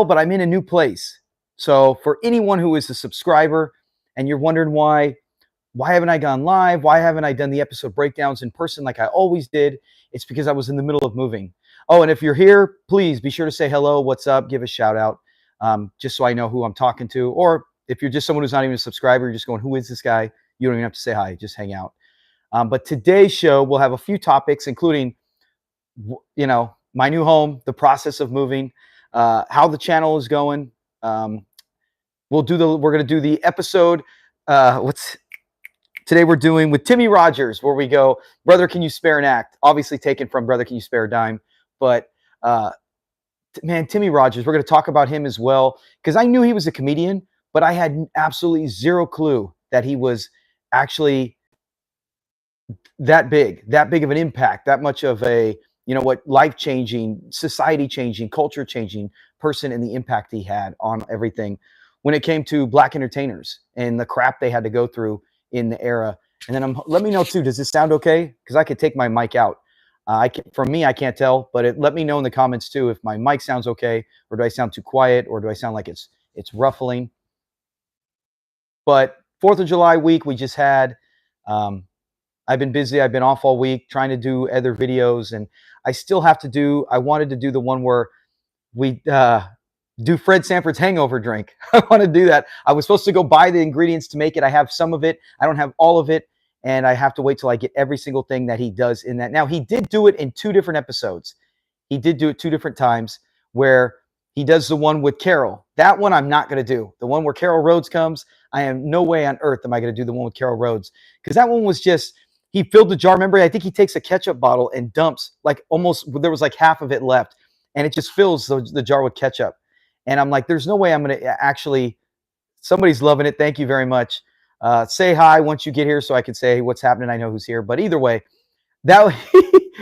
but I'm in a new place. So for anyone who is a subscriber and you're wondering why haven't I gone live? Why haven't I done the episode breakdowns in person like I always did? It's because I was in the middle of moving. Oh, and if you're here, please be sure to say hello, what's up, give a shout out, just so I know who I'm talking to. Or if you're just someone who's not even a subscriber, you're just going, who is this guy? You don't even have to say hi, just hang out. But today's show, we'll have a few topics, including, my new home, the process of moving, how the channel is going. We're going to do the episode. Today we're doing with Timmy Rogers, where we go, Brother, Can You Spare an Act? Obviously taken from Brother, Can You Spare a Dime? But man, Timmy Rogers, we're going to talk about him as well, because I knew he was a comedian, but I had absolutely zero clue that he was actually that big of an impact, that much of a, life-changing, society-changing, culture-changing person, and the impact he had on everything when it came to Black entertainers and the crap they had to go through in the era. And then let me know too, does this sound okay? Because I could take my mic out. From me, I can't tell, but let me know in the comments too if my mic sounds okay, or do I sound too quiet, or do I sound like it's ruffling? But 4th of July week we just had. I've been busy. I've been off all week trying to do other videos, and I still have to do. I wanted to do the one where we do Fred Sanford's hangover drink. I want to do that. I was supposed to go buy the ingredients to make it. I have some of it. I don't have all of it, and I have to wait till I get every single thing that he does in that. Now, he did do it in 2 different episodes. He did do it 2 different times, where he does the one with Carol. That one I'm not going to do. The one where Carol Rhodes comes, I am no way on earth am I going to do the one with Carol Rhodes, because that one was just, he filled the jar. Remember, I think he takes a ketchup bottle and dumps, like almost, there was like half of it left, and it just fills the jar with ketchup. And I'm like, there's no way I'm going to actually, somebody's loving it. Thank you very much. Say hi once you get here so I can say what's happening. I know who's here. But either way, that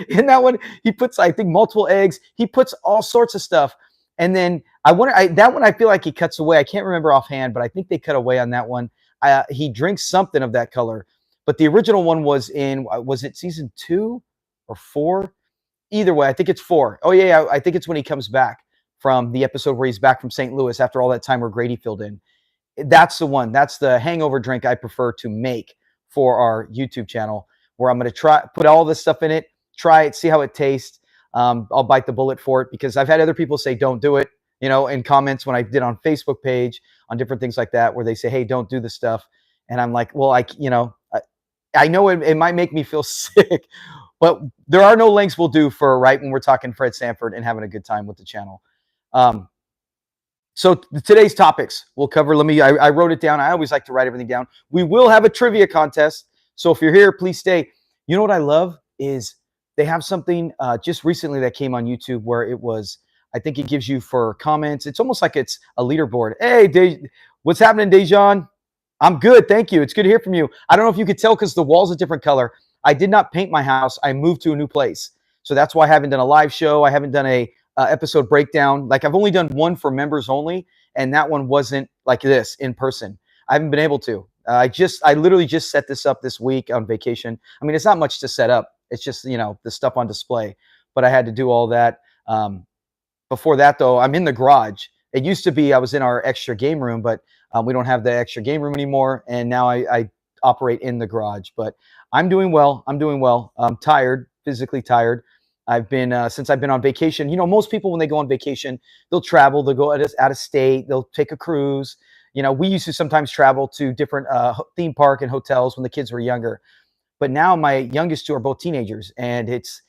in that one, he puts, I think, multiple eggs. He puts all sorts of stuff. And then that one, I feel like he cuts away. I can't remember offhand, but I think they cut away on that one. He drinks something of that color. But the original one was it season 2 or 4? Either way, I think it's 4. Oh, yeah, I think it's when he comes back from the episode where he's back from St. Louis after all that time where Grady filled in. That's the one. That's the hangover drink I prefer to make for our YouTube channel, where I'm going to put all this stuff in it, try it, see how it tastes. I'll bite the bullet for it, because I've had other people say, don't do it, in comments when I did on Facebook page, on different things like that, where they say, hey, don't do this stuff. And I'm like, well, I know it might make me feel sick, but there are no lengths we'll do for right when we're talking Fred Sanford and having a good time with the channel. So today's topics we'll cover. I wrote it down. I always like to write everything down. We will have a trivia contest. So if you're here, please stay. You know what I love is they have something just recently that came on YouTube where it was, I think it gives you for comments. It's almost like it's a leaderboard. Hey, what's happening, Dejan? I'm good, thank you. It's good to hear from you. I don't know if you could tell because the wall's a different color. I did not paint my house. I moved to a new place. So that's why I haven't done a live show. I haven't done a episode breakdown. Like, I've only done one for members only, and that one wasn't like this in person. I haven't been able to. I literally just set this up this week on vacation. I mean, it's not much to set up. It's just, the stuff on display. But I had to do all that. Before that, though, I'm in the garage. It used to be I was in our extra game room, but we don't have the extra game room anymore, and now I operate in the garage. But I'm doing well. I'm tired, physically tired. I've been since I've been on vacation. Most people when they go on vacation, they'll travel. They'll go out of state. They'll take a cruise. We used to sometimes travel to different theme park and hotels when the kids were younger. But now my youngest 2 are both teenagers, and it's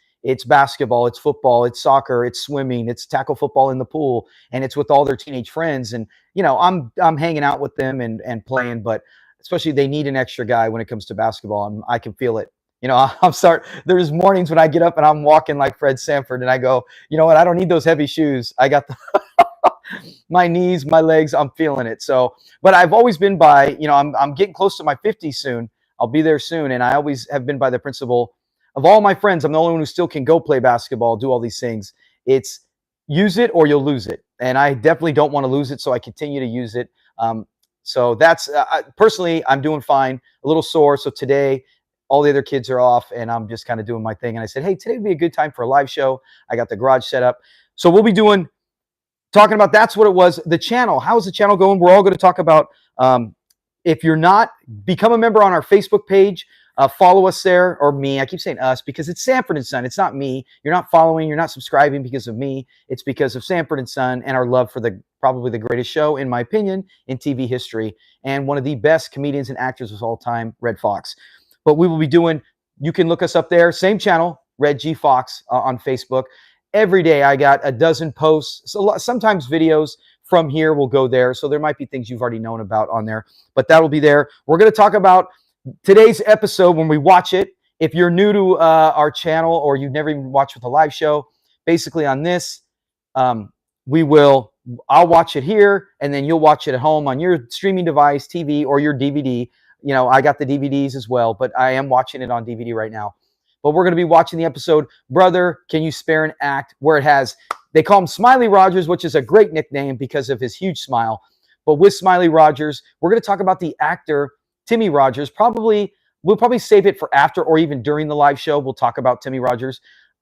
basketball, it's football, it's soccer, it's swimming, it's tackle football in the pool, and it's with all their teenage friends. And I'm hanging out with them and playing, but especially they need an extra guy when it comes to basketball, and I can feel it. There's mornings when I get up and I'm walking like Fred Sanford, and I go, you know what? I don't need those heavy shoes. I got my knees, my legs, I'm feeling it. So, but I've always been by, I'm getting close to my 50s soon. I'll be there soon, and I always have been by the principle of all my friends, I'm the only one who still can go play basketball, do all these things. It's use it or you'll lose it. And I definitely don't want to lose it, so I continue to use it. So that's, personally, I'm doing fine, a little sore. So today, all the other kids are off, and I'm just kind of doing my thing. And I said, hey, today would be a good time for a live show. I got the garage set up. So we'll be doing talking about that's what it was. The channel, how's the channel going? We're all going to talk about, if you're not, become a member on our Facebook page. Follow us there, or me. I keep saying us because it's Sanford and Son. It's not me. You're not following. You're not subscribing because of me. It's because of Sanford and Son and our love for probably the greatest show, in my opinion, in TV history, and one of the best comedians and actors of all time, Red Fox. But we will be doing. You can look us up there. Same channel, Red G Fox on Facebook. Every day I got a dozen posts. So sometimes videos from here will go there. So there might be things you've already known about on there, but that'll be there. We're going to talk about today's episode when we watch it. If you're new to our channel or you've never even watched with a live show, basically on this, I'll watch it here and then you'll watch it at home on your streaming device, TV, or your DVD. You know, I got the DVDs as well, but I am watching it on DVD right now. But we're going to be watching the episode, Brother, Can You Spare an Act? Where it has, they call him Smiley Rogers, which is a great nickname because of his huge smile. But with Smiley Rogers, we're going to talk about the actor, Timmy Rogers. We'll probably save it for after or even during the live show. We'll talk about Timmy Rogers.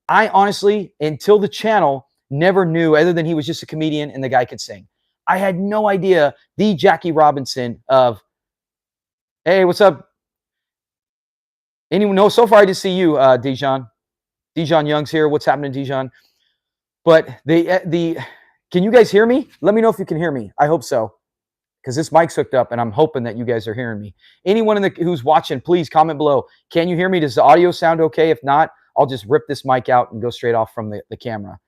I honestly, until the channel, never knew, other than he was just a comedian and the guy could sing. I had no idea the Jackie Robinson of, hey, what's up? Anyone know? So far, I just see you, Dijon. Dijon Young's here. What's happening, Dijon? But can you guys hear me? Let me know if you can hear me. I hope so, because this mic's hooked up, and I'm hoping that you guys are hearing me. Anyone who's watching, please comment below. Can you hear me? Does the audio sound okay? If not, I'll just rip this mic out and go straight off from the camera.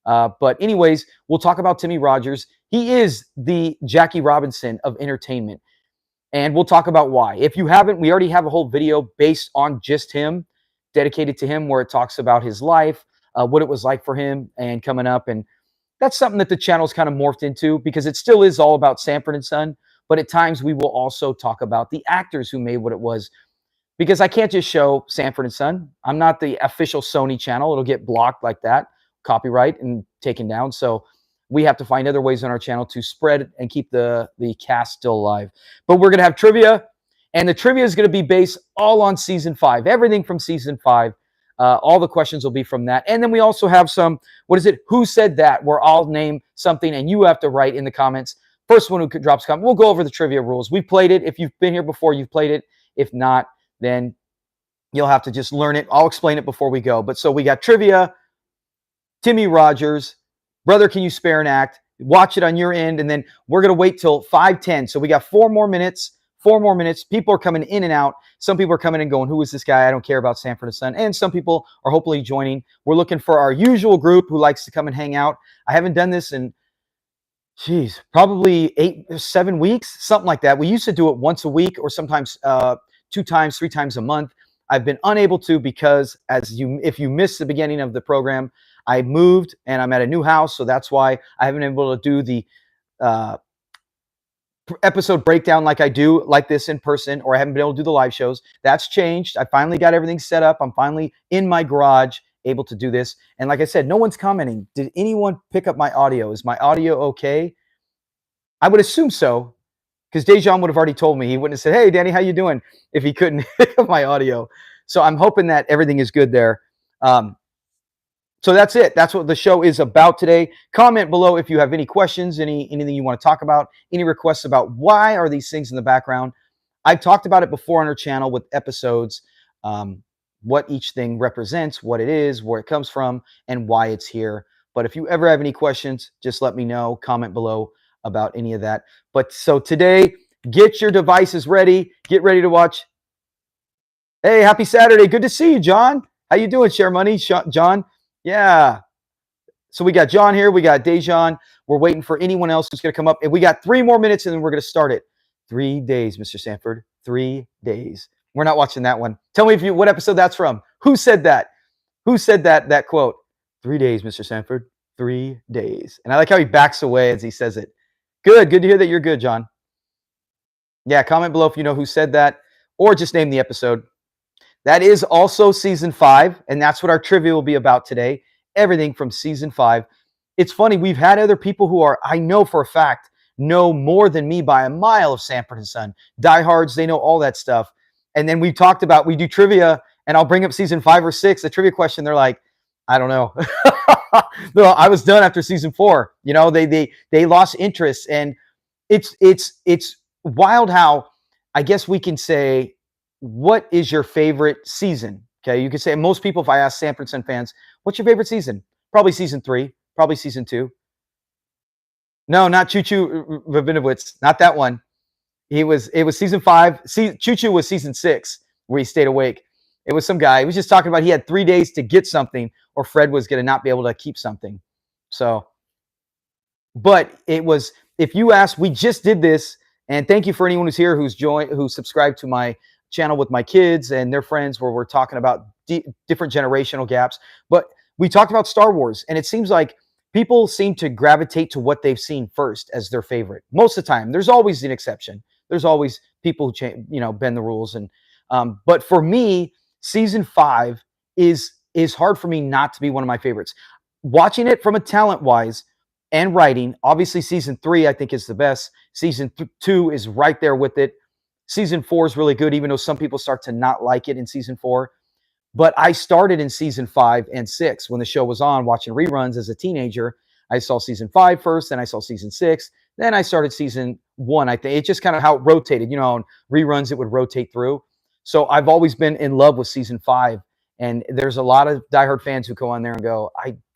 But anyways, we'll talk about Timmy Rogers. He is the Jackie Robinson of entertainment. And we'll talk about why. If you haven't, we already have a whole video based on just him, dedicated to him, where it talks about his life, what it was like for him and coming up. And that's something that the channel's kind of morphed into, because it still is all about Sanford and Son. But at times we will also talk about the actors who made what it was, because I can't just show Sanford and Son. I'm not the official Sony channel. It'll get blocked like that, copyright, and taken down. So we have to find other ways on our channel to spread and keep the cast still alive. But we're going to have trivia, and the trivia is going to be based all on season 5. Everything from season 5. All the questions will be from that. And then we also have some, what is it? Who said that? Where I'll name something and you have to write in the comments. First one who drops a comment. We'll go over the trivia rules. We've played it. If you've been here before, you've played it. If not, then you'll have to just learn it. I'll explain it before we go. But so we got trivia, Timmy Rogers, Brother, Can You Spare an Act? Watch it on your end, and then we're going to wait till 5:10. So we got 4 more minutes. 4 more minutes. People are coming in and out. Some people are coming and going, who is this guy? I don't care about Sanford and Son. And some people are hopefully joining. We're looking for our usual group who likes to come and hang out. I haven't done this in, probably 8 or 7 weeks, something like that. We used to do it once a week, or sometimes 2 times, 3 times a month. I've been unable to, because if you missed the beginning of the program, I moved and I'm at a new house, so that's why I haven't been able to do the episode breakdown like I do, like this in person, or I haven't been able to do the live shows. That's changed. I finally got everything set up. I'm finally in my garage, able to do this. And like I said, no one's commenting. Did anyone pick up my audio? Is my audio okay? I would assume so, because Dejan would have already told me. He wouldn't have said, hey, Danny, how you doing, if he couldn't pick up my audio. So I'm hoping that everything is good there. So that's it. That's what the show is about today. Comment below if you have any questions, anything you want to talk about, any requests about why are these things in the background. I've talked about it before on our channel with episodes, what each thing represents, what it is, where it comes from, and why it's here. But if you ever have any questions, just let me know. Comment below about any of that. But so today, get your devices ready. Get ready to watch. Hey, happy Saturday. Good to see you, John. How you doing, Share Money? John? Yeah. So we got John here. We got Dejan. We're waiting for anyone else who's going to come up. And we got 3 more minutes, and then we're going to start it. 3 days, Mr. Sanford. 3 days. We're not watching that one. Tell me what episode that's from. Who said that? Who said that quote? 3 days, Mr. Sanford. 3 days. And I like how he backs away as he says it. Good. Good to hear that you're good, John. Yeah, comment below if you know who said that, or just name the episode. That is also season 5, and that's what our trivia will be about today. Everything from season 5. It's funny, we've had other people who are, I know for a fact, know more than me by a mile of Sanford and Son. Diehards, they know all that stuff. And then we talked about, we do trivia, and I'll bring up season 5 or 6, the trivia question. They're like, I don't know. No, I was done after season 4. You know, they lost interest, and it's wild how I guess we can say, what is your favorite season? Okay, you could say most people, if I ask Sanford and Son fans, what's your favorite season? Probably season 3, probably season 2. No, not Choo Choo Rabinowitz, not that one. It was season 5. Choo Choo was season 6 where he stayed awake. It was some guy. He was just talking about he had 3 days to get something, or Fred was going to not be able to keep something. So, but it was, if you ask, we just did this, and thank you for anyone who's here who's subscribed to my channel with my kids and their friends, where we're talking about different generational gaps. But we talked about Star Wars, and it seems like people seem to gravitate to what they've seen first as their favorite. Most of the time, there's always an exception. There's always people who bend the rules, and but for me, season 5 is hard for me not to be one of my favorites. Watching it from a talent wise and writing, obviously season 3 I think is the best. Season 2 is right there with it. Season 4 is really good, even though some people start to not like it in season 4. But I started in season 5 and 6 when the show was on, watching reruns as a teenager. I saw season 5 first, then I saw season 6, then I started season 1. I think it's just kind of how it rotated. On reruns, it would rotate through. So I've always been in love with season 5. And there's a lot of diehard fans who go on there and go,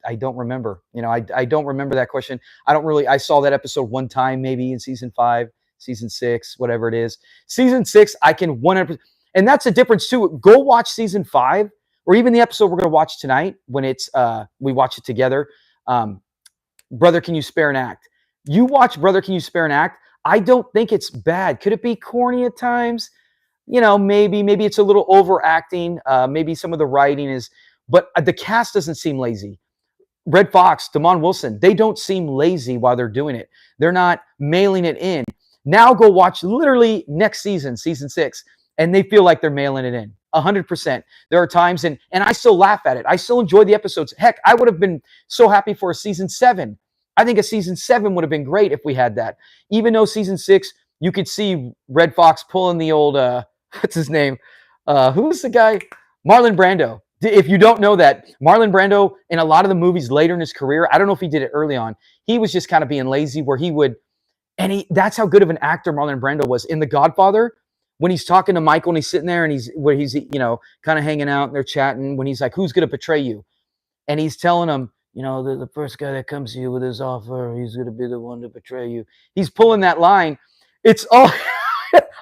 I don't remember. I don't remember that question. I saw that episode one time, maybe in season 5, season 6, whatever it is. Season 6, I can 100%. And that's a difference too. Go watch season 5, or even the episode we're going to watch tonight when we watch it together. Brother, Can You Spare an Act? You watch Brother, Can You Spare an Act? I don't think it's bad. Could it be corny at times? Maybe it's a little overacting. Maybe some of the writing is, but the cast doesn't seem lazy. Red Fox, Damon Wilson, they don't seem lazy while they're doing it. They're not mailing it in. Now go watch literally next season, season 6, and they feel like they're mailing it in 100%. There are times, and I still laugh at it. I still enjoy the episodes. Heck, I would have been so happy for a season 7. I think a season 7 would have been great if we had that. Even though season 6, you could see Red Fox pulling the old, what's his name? Who's the guy? Marlon Brando. If you don't know that, Marlon Brando, in a lot of the movies later in his career, I don't know if he did it early on, he was just kind of being lazy, where he would, that's how good of an actor Marlon Brando was. In The Godfather, when he's talking to Michael and he's sitting there and he's kind of hanging out and they're chatting, when he's like, who's going to betray you? And he's telling him, the first guy that comes to you with his offer, he's going to be the one to betray you. He's pulling that line. It's all,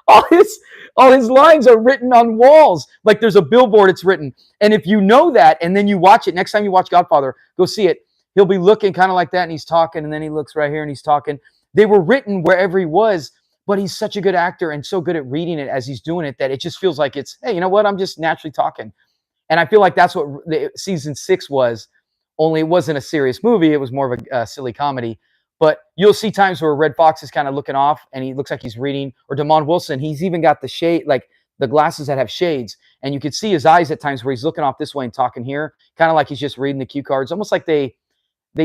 all his lines are written on walls. Like there's a billboard, it's written. And if you know that, and then you watch it, next time you watch Godfather, go see it. He'll be looking kind of like that, and he's talking, and then he looks right here and he's talking. They were written wherever he was, but he's such a good actor and so good at reading it as he's doing it that it just feels like it's, hey, you know what? I'm just naturally talking. And I feel like that's what season 6 was, only it wasn't a serious movie. It was more of a silly comedy. But you'll see times where Red Fox is kind of looking off and he looks like he's reading, or Damon Wilson, he's even got the shade, like the glasses that have shades. And you could see his eyes at times where he's looking off this way and talking here, kind of like he's just reading the cue cards, almost like they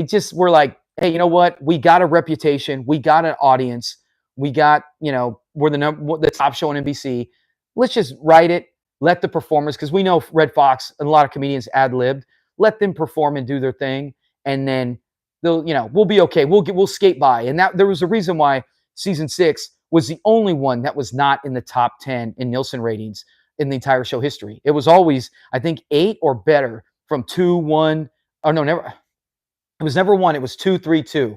just were like, hey, you know what? We got a reputation. We got an audience. We got, we're the top show on NBC. Let's just write it. Let the performers, because we know Red Fox and a lot of comedians ad-libbed. Let them perform and do their thing. And then we'll be okay. We'll skate by. And that there was a reason why season 6 was the only one that was not in the top 10 in Nielsen ratings in the entire show history. It was always, I think, 8 or better from 2, 1. Oh no, never. It was never 1. It was 2, 3, 2.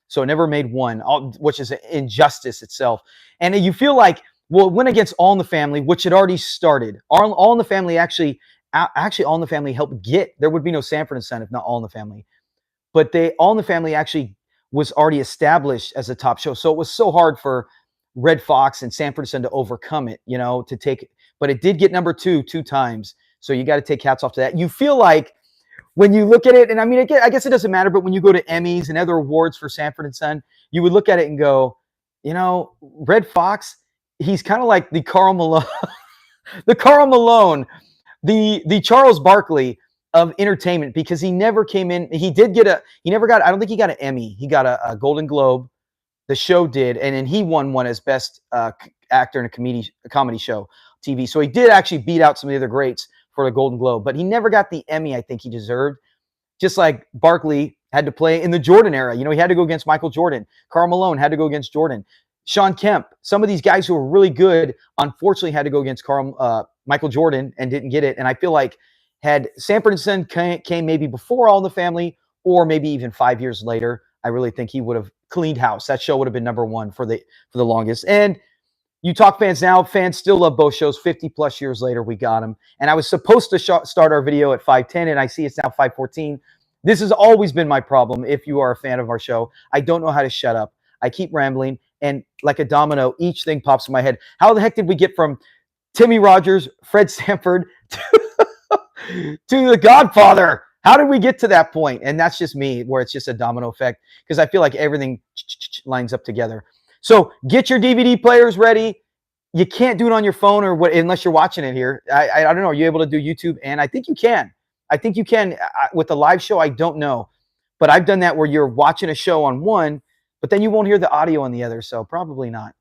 So it never made 1, which is an injustice itself. And you feel like, well, it went against All in the Family, which had already started. All in the Family actually All in the Family helped get. There would be no Sanford and Son if not All in the Family. But All in the Family actually was already established as a top show. So it was so hard for Red Fox and Sanford and Son to overcome it, to take. But it did get number 2 times. So you got to take hats off to that. You feel like when you look at it, and I mean, I guess it doesn't matter, but when you go to Emmys and other awards for Sanford and Son, you would look at it and go, Red Fox, he's kind of like the Carl Malone, the Charles Barkley of entertainment, because he never came in. I don't think he got an Emmy. He got a Golden Globe. The show did, and then he won one as best actor in a comedy show, TV. So he did actually beat out some of the other greats for the Golden Globe, but he never got the Emmy I think he deserved. Just like Barkley had to play in the Jordan era. You know, he had to go against Michael Jordan. Karl Malone had to go against Jordan. Shawn Kemp, some of these guys who were really good, unfortunately had to go against Michael Jordan and didn't get it. And I feel like had Sanford and Son came maybe before All in the Family or maybe even 5 years later, I really think he would have cleaned house. That show would have been #1 for the longest. And you talk fans now, fans still love both shows. 50 plus years later, we got them. And I was supposed to start our video at 5:10, and I see it's now 5:14. This has always been my problem. If you are a fan of our show, I don't know how to shut up. I keep rambling, and like a domino, each thing pops in my head. How the heck did we get from Timmy Rogers, Fred Sanford, to The Godfather? How did we get to that point? And that's just me, where it's just a domino effect, because I feel like everything lines up together. So get your DVD players ready. You can't do it on your phone or what unless you're watching it here. I don't know. Are you able to do YouTube? And I think you can. I think you can with the live show. I don't know, but I've done that where you're watching a show on one, but then you won't hear the audio on the other. So probably not.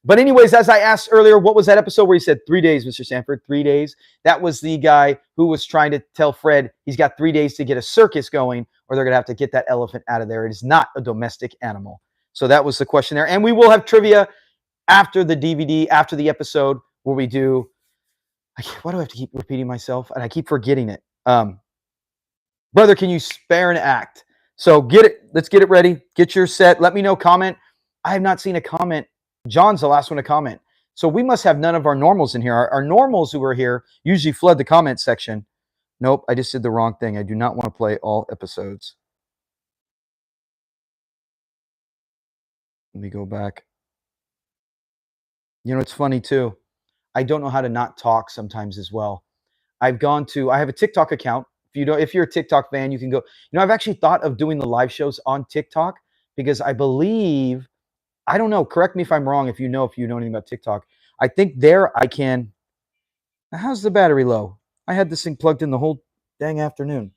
But anyways, as I asked earlier, what was that episode where he said 3 days, Mr. Sanford? 3 days. That was the guy who was trying to tell Fred he's got 3 days to get a circus going, or they're going to have to get that elephant out of there. It is not a domestic animal. So that was the question there. And we will have trivia after the DVD, after the episode, where we do. Why do I have to keep repeating myself? And I keep forgetting it. Brother, can you spare an act? So get it. Let's get it ready. Get your set. Let me know. Comment. I have not seen a comment. John's the last one to comment. So we must have none of our normals in here. Our normals who are here usually flood the comment section. Nope, I just did the wrong thing. I do not want to play all episodes. Let me go back. You know, it's funny too. I don't know how to not talk sometimes as well. I have a TikTok account. If you're a TikTok fan, you can go. You know, I've actually thought of doing the live shows on TikTok because I believe, I don't know, correct me if I'm wrong if you know anything about TikTok. I think there I can. How's the battery low? I had this thing plugged in the whole dang afternoon.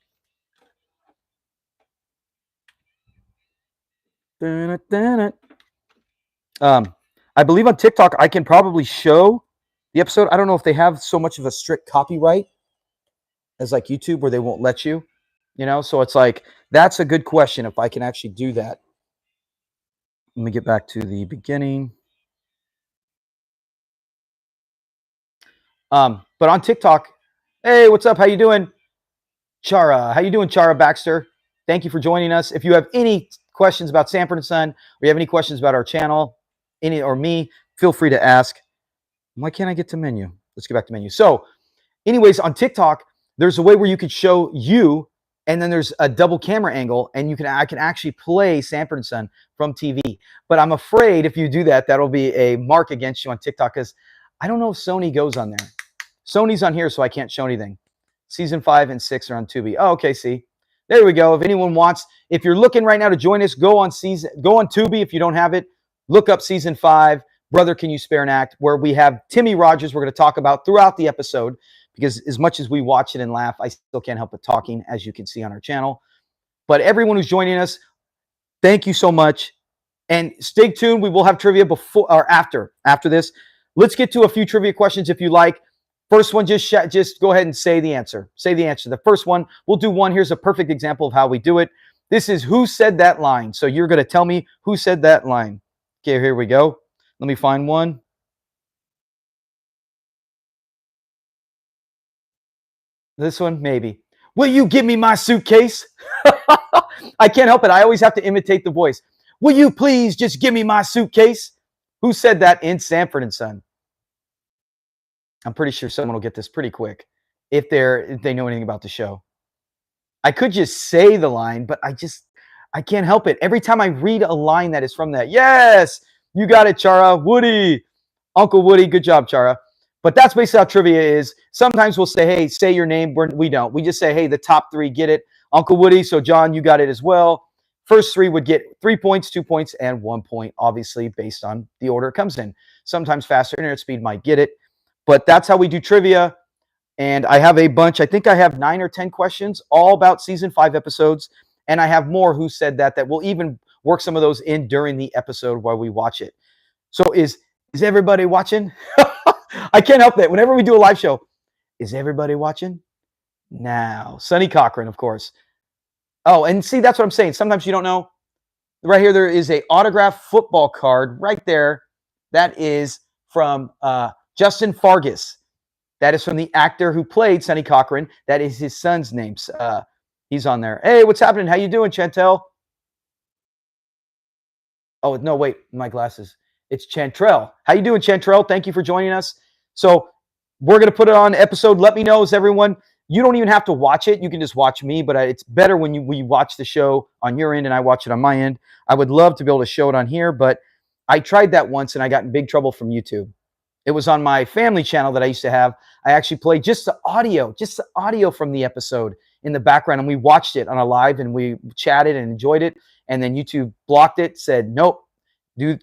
I believe on TikTok I can probably show the episode. I don't know if they have so much of a strict copyright as like YouTube where they won't let you, so it's like, that's a good question if I can actually do that. Let me get back to the beginning. But on TikTok, hey, what's up? How you doing? Chara, how you doing, Chara Baxter? Thank you for joining us. If you have any questions about Sanford and Son, or you have any questions about our channel, or me, feel free to ask. Why can't I get to menu? Let's get back to menu. So anyways, on TikTok, there's a way where you could show you, and then there's a double camera angle, and I can actually play Sanford and Son from TV. But I'm afraid if you do that, that'll be a mark against you on TikTok, because I don't know if Sony goes on there. Sony's on here, so I can't show anything. Season 5 and 6 are on Tubi. Oh, okay, see. There we go. If anyone wants, if you're looking right now to join us, go on Tubi if you don't have it. Look up Season 5, Brother, Can You Spare an Act, where we have Timmy Rogers we're going to talk about throughout the episode, because as much as we watch it and laugh, I still can't help but talking, as you can see on our channel. But everyone who's joining us, thank you so much. And stay tuned. We will have trivia before or after this. Let's get to a few trivia questions if you like. First one, just go ahead and say the answer. Say the answer. The first one, we'll do one. Here's a perfect example of how we do it. This is who said that line. So you're going to tell me who said that line. Okay, here we go. Let me find one. This one, maybe. Will you give me my suitcase? I can't help it. I always have to imitate the voice. Will you please just give me my suitcase? Who said that in Sanford and Son? I'm pretty sure someone will get this pretty quick if they know anything about the show. I could just say the line, but I can't help it. Every time I read a line that is from that, yes, you got it, Chara. Woody, Uncle Woody, good job, Chara. But that's basically how trivia is. Sometimes we'll say, hey, say your name. We don't. We just say, hey, the top 3 get it. Uncle Woody, so John, you got it as well. First 3 would get 3 points, 2 points, and 1 point, obviously, based on the order it comes in. Sometimes faster internet speed might get it. But that's how we do trivia. And I have a bunch. I think I have 9 or 10 questions, all about Season 5 episodes. And I have more who said that we'll even work some of those in during the episode while we watch it. So is everybody watching? I can't help it. Whenever we do a live show, is everybody watching? Now, Sonny Cochran, of course. Oh, and see, that's what I'm saying. Sometimes you don't know. Right here, there is a autographed football card right there. That is from Justin Fargas. That is from the actor who played Sonny Cochran. That is his son's name. He's on there. Hey, what's happening? How you doing, Chantel? Oh, no, wait, my glasses. It's Chantrell. How you doing, Chantrell? Thank you for joining us. So we're going to put it on episode. Let me know, as everyone. You don't even have to watch it. You can just watch me, but it's better when you watch the show on your end and I watch it on my end. I would love to be able to show it on here, but I tried that once and I got in big trouble from YouTube. It was on my family channel that I used to have. I actually played just the audio from the episode in the background, and we watched it on a live and we chatted and enjoyed it. And then YouTube blocked it, said, nope,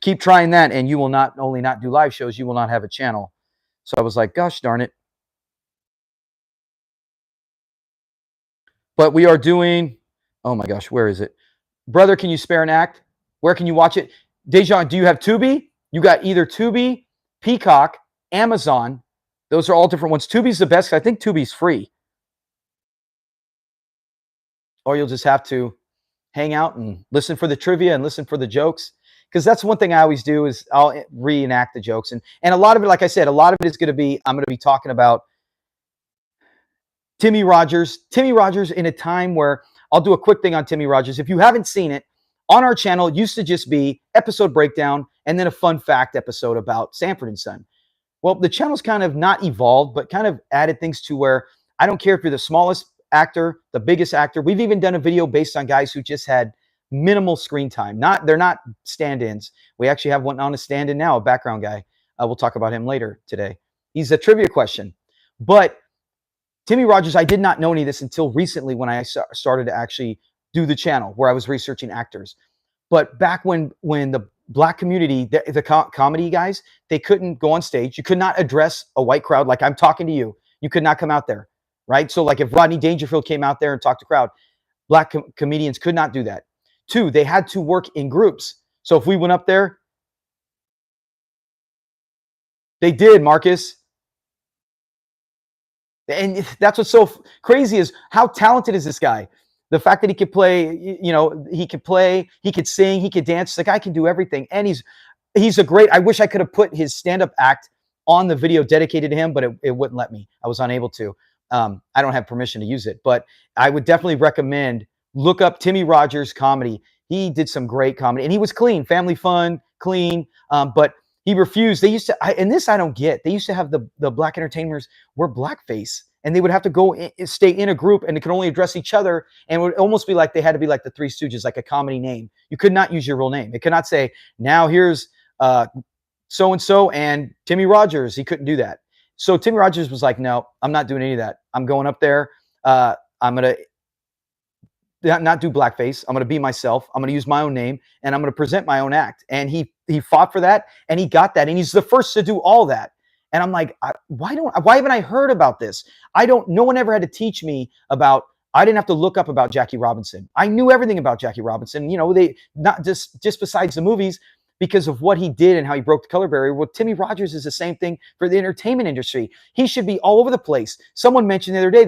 keep trying that, and you will not only not do live shows, you will not have a channel. So I was like, gosh darn it. But we are doing, oh my gosh, where is it? Brother, can you spare an act? Where can you watch it? Dejan, do you have Tubi? You got either Tubi, Peacock, Amazon. Those are all different ones. Tubi's the best. I think Tubi's free. Or you'll just have to hang out and listen for the trivia and listen for the jokes. Because that's one thing I always do is I'll reenact the jokes. And a lot of it, like I said, a lot of it is going to be, I'm going to be talking about Timmy Rogers. Timmy Rogers in a time where I'll do a quick thing on Timmy Rogers. If you haven't seen it, on our channel, it used to just be episode breakdown and then a fun fact episode about Sanford and Son. Well, the channel's kind of not evolved, but kind of added things to where I don't care if you're the smallest actor, the biggest actor. We've even done a video based on guys who just had minimal screen time. They're not stand-ins. We actually have one on a stand-in now, a background guy. We'll talk about him later today. He's a trivia question. But Timmy Rogers, I did not know any of this until recently when I started to actually do the channel where I was researching actors. But back when the Black community, the comedy guys, they couldn't go on stage. You could not address a white crowd like I'm talking to you. You could not come out there, right? So like if Rodney Dangerfield came out there and talked to crowd, Black comedians could not do that. Two, they had to work in groups. So if we went up there, they did, Marcus. And that's what's so crazy is how talented is this guy? The fact that he could play, he could play, he could sing, he could dance. The guy can do everything. And he's a great, I wish I could have put his stand-up act on the video dedicated to him, but it wouldn't let me. I was unable to. I don't have permission to use it, but I would definitely recommend look up Timmy Rogers comedy. He did some great comedy and he was clean, family fun, clean. But he refused. They used to, and this I don't get. They used to have the Black entertainers wear blackface, and they would have to stay in a group, and they could only address each other, and it would almost be like they had to be like the Three Stooges, like a comedy name. You could not use your real name. It could not say, now here's so-and-so and Timmy Rogers. He couldn't do that. So Timmy Rogers was like, no, I'm not doing any of that. I'm going up there. I'm going to not do blackface. I'm going to be myself. I'm going to use my own name, and I'm going to present my own act. And he fought for that, and he got that, and he's the first to do all that. And I'm like, why haven't I heard about this? No one ever had to teach me about, I didn't have to look up about Jackie Robinson. I knew everything about Jackie Robinson. They not just besides the movies, because of what he did and how he broke the color barrier. Well, Timmy Rogers is the same thing for the entertainment industry. He should be all over the place. Someone mentioned the other day,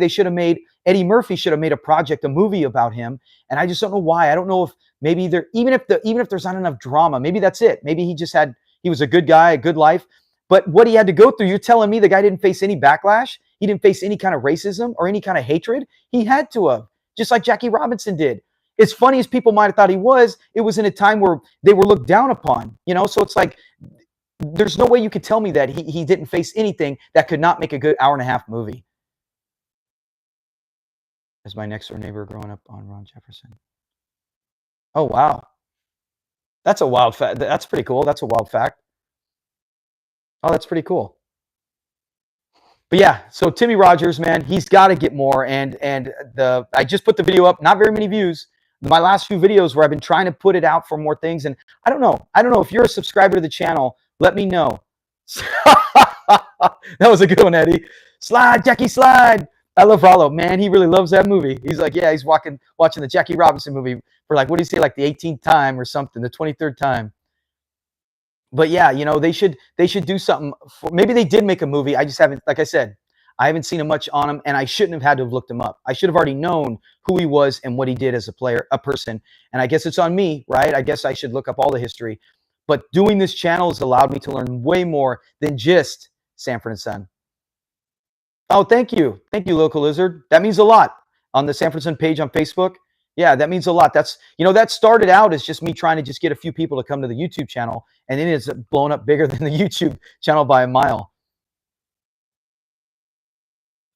Eddie Murphy should have made a movie about him. And I just don't know why. I don't know if maybe even if there's not enough drama, maybe that's it. Maybe he was a good guy, a good life. But what he had to go through, you're telling me the guy didn't face any backlash? He didn't face any kind of racism or any kind of hatred? He had to have, just like Jackie Robinson did. As funny as people might have thought he was, it was in a time where they were looked down upon, so it's like, there's no way you could tell me that he didn't face anything that could not make a good hour-and-a-half movie. As my next door neighbor growing up on Ron Jefferson. Oh, wow. That's a wild fact. That's pretty cool. That's a wild fact. Oh, that's pretty cool. But yeah, so Timmy Rogers, man, he's got to get more. And I just put the video up, not very many views. My last few videos where I've been trying to put it out for more things. And I don't know if you're a subscriber to the channel, let me know. That was a good one, Eddie. Slide, Jackie, slide. I love Rollo, man. He really loves that movie. He's like, yeah, he's watching the Jackie Robinson movie for like, what do you say, like the 18th time or something, the 23rd time. But yeah, they should do something. Maybe they did make a movie. I just haven't, like I said, I haven't seen much on him, and I shouldn't have had to have looked him up. I should have already known who he was and what he did as a player, a person. And I guess it's on me, right? I guess I should look up all the history. But doing this channel has allowed me to learn way more than just Sanford and Son. Oh, thank you. Thank you, Local Lizard. That means a lot on the Sanford and Son page on Facebook. Yeah, that means a lot. That's, that started out as just me trying to just get a few people to come to the YouTube channel, and then it's blown up bigger than the YouTube channel by a mile.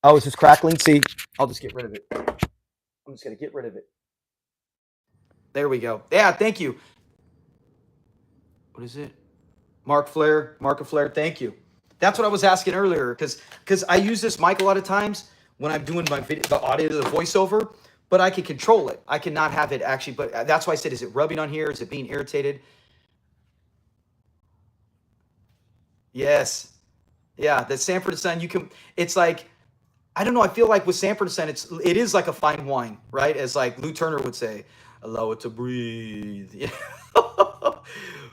Oh, is this crackling? See, I'll just get rid of it. I'm just going to get rid of it. There we go. Yeah, thank you. What is it? Mark Flair, thank you. That's what I was asking earlier, because I use this mic a lot of times when I'm doing my video, the audio, the voiceover, but I can control it. I cannot have it actually, but that's why I said, is it rubbing on here? Is it being irritated? Yes. Yeah, the Sanford and Son, it's like, I don't know, I feel like with Sanford and Son, it is like a fine wine, right? As like Lou Turner would say, allow it to breathe. Yeah.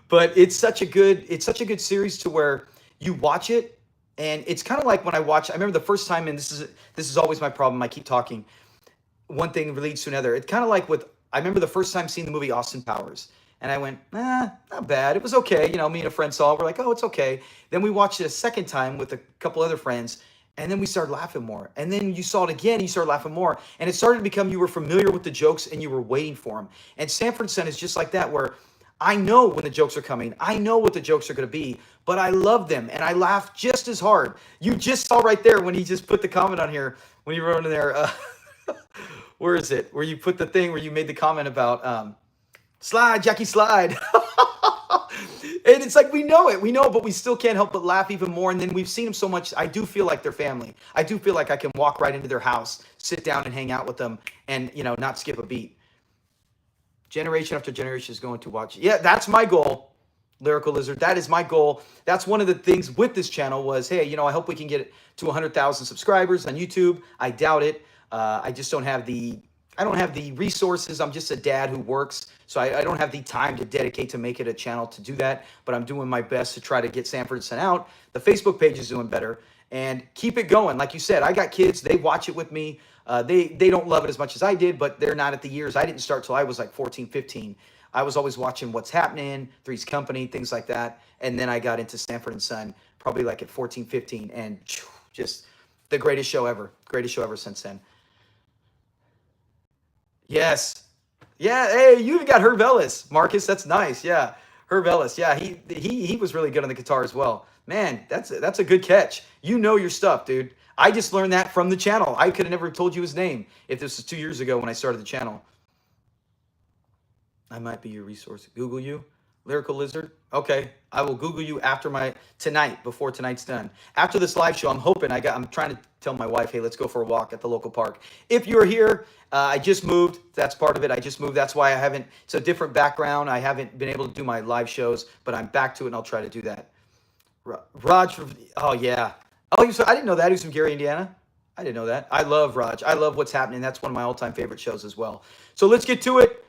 But it's such a good series to where you watch it, and it's kind of like when I remember the first time, and this is always my problem, I keep talking, one thing leads to another. It's kind of like I remember the first time seeing the movie Austin Powers, and I went, not bad. It was okay. Me and a friend saw it. We're like, oh, it's okay. Then we watched it a second time with a couple other friends, and then we started laughing more. And then you saw it again, you started laughing more. And it started to become, you were familiar with the jokes, and you were waiting for them. And Sanford and Son is just like that, where I know when the jokes are coming. I know what the jokes are going to be, but I love them, and I laugh just as hard. You just saw right there when he just put the comment on here, when he wrote in there, where is it? Where you put the thing where you made the comment about slide, Jackie, slide. And it's like, we know it, but we still can't help but laugh even more. And then we've seen them so much. I do feel like they're family. I do feel like I can walk right into their house, sit down and hang out with them, and, not skip a beat. Generation after generation is going to watch. Yeah, that's my goal, Lyrical Lizard. That is my goal. That's one of the things with this channel was, hey, I hope we can get it to 100,000 subscribers on YouTube. I doubt it. I just don't have the resources. I'm just a dad who works, so I don't have the time to dedicate to make it a channel to do that. But I'm doing my best to try to get Sanford and Son out. The Facebook page is doing better, and keep it going. Like you said, I got kids. They watch it with me. They don't love it as much as I did, but they're not at the years. I didn't start till I was like 14, 15. I was always watching What's Happening, Three's Company, things like that. And then I got into Sanford and Son probably like at 14, 15, and just the greatest show ever. Greatest show ever since then. Yes. Yeah, hey, you even got Herb Ellis, Marcus. That's nice. Yeah, Herb Ellis. Yeah, he was really good on the guitar as well. Man, that's a good catch. You know your stuff, dude. I just learned that from the channel. I could have never told you his name if this was 2 years ago when I started the channel. I might be your resource. Google you, Lyrical Lizard. Okay, I will Google you after tonight, before tonight's done. After this live show, I'm trying to tell my wife, hey, let's go for a walk at the local park. If you're here, I just moved. That's part of it. I just moved. That's why it's a different background. I haven't been able to do my live shows, but I'm back to it, and I'll try to do that. Raj, oh yeah. Oh, I didn't know that. He was from Gary, Indiana. I didn't know that. I love Raj. I love What's Happening. That's one of my all-time favorite shows as well. So let's get to it.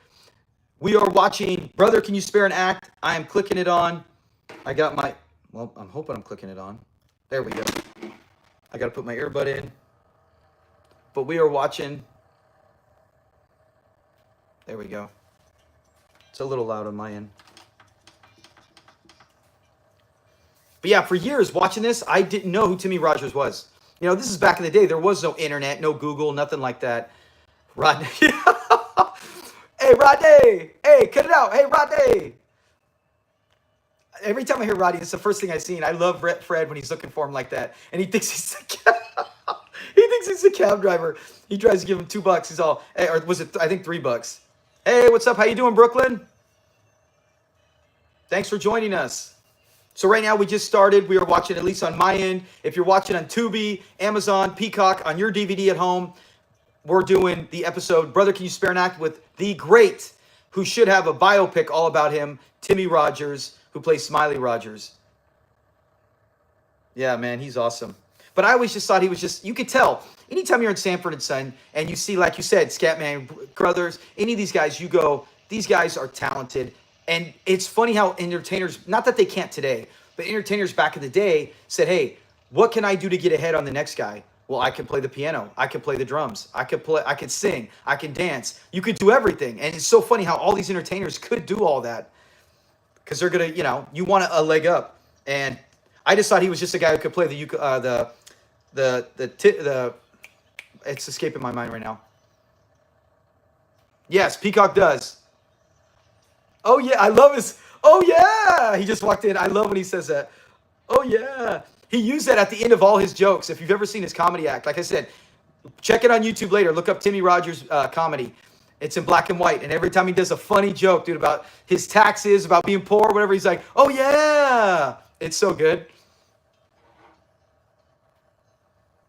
We are watching Brother, Can You Spare an Act? I am clicking it on. I got I'm hoping I'm clicking it on. There we go. I got to put my earbud in. But we are watching. There we go. It's a little loud on my end. But yeah, for years watching this, I didn't know who Timmy Rogers was. This is back in the day. There was no internet, no Google, nothing like that. Rodney. Hey, Rodney. Hey, cut it out. Hey, Rodney. Every time I hear Rodney, it's the first thing I see. I love Fred when he's looking for him like that. And he thinks he's a cab driver. He tries to give him $2. He's all, hey, or was it, I think $3. Hey, what's up? How you doing, Brooklyn? Thanks for joining us. So right now we just started. We are watching, at least on my end. If you're watching on Tubi, Amazon, Peacock, on your DVD at home, we're doing the episode, Brother, Can You Spare an Act? With the great, who should have a biopic all about him, Timmy Rogers, who plays Smiley Rogers. Yeah, man, he's awesome. But I always just thought he was just, you could tell, anytime you're in Sanford and Son, and you see, like you said, Scatman Brothers, any of these guys, you go, these guys are talented. And it's funny how entertainers, not that they can't today, but entertainers back in the day said, hey, what can I do to get ahead on the next guy? Well, I can play the piano. I can play the drums. I can sing. I can dance. You could do everything. And it's so funny how all these entertainers could do all that because they're going to, you want a leg up. And I just thought he was just a guy who could play the it's escaping my mind right now. Yes, Peacock does. Oh, yeah. I love his. Oh, yeah. He just walked in. I love when he says that. Oh, yeah. He used that at the end of all his jokes. If you've ever seen his comedy act, like I said, check it on YouTube later. Look up Timmy Rogers comedy. It's in black and white. And every time he does a funny joke, dude, about his taxes, about being poor, whatever, he's like, oh, yeah. It's so good.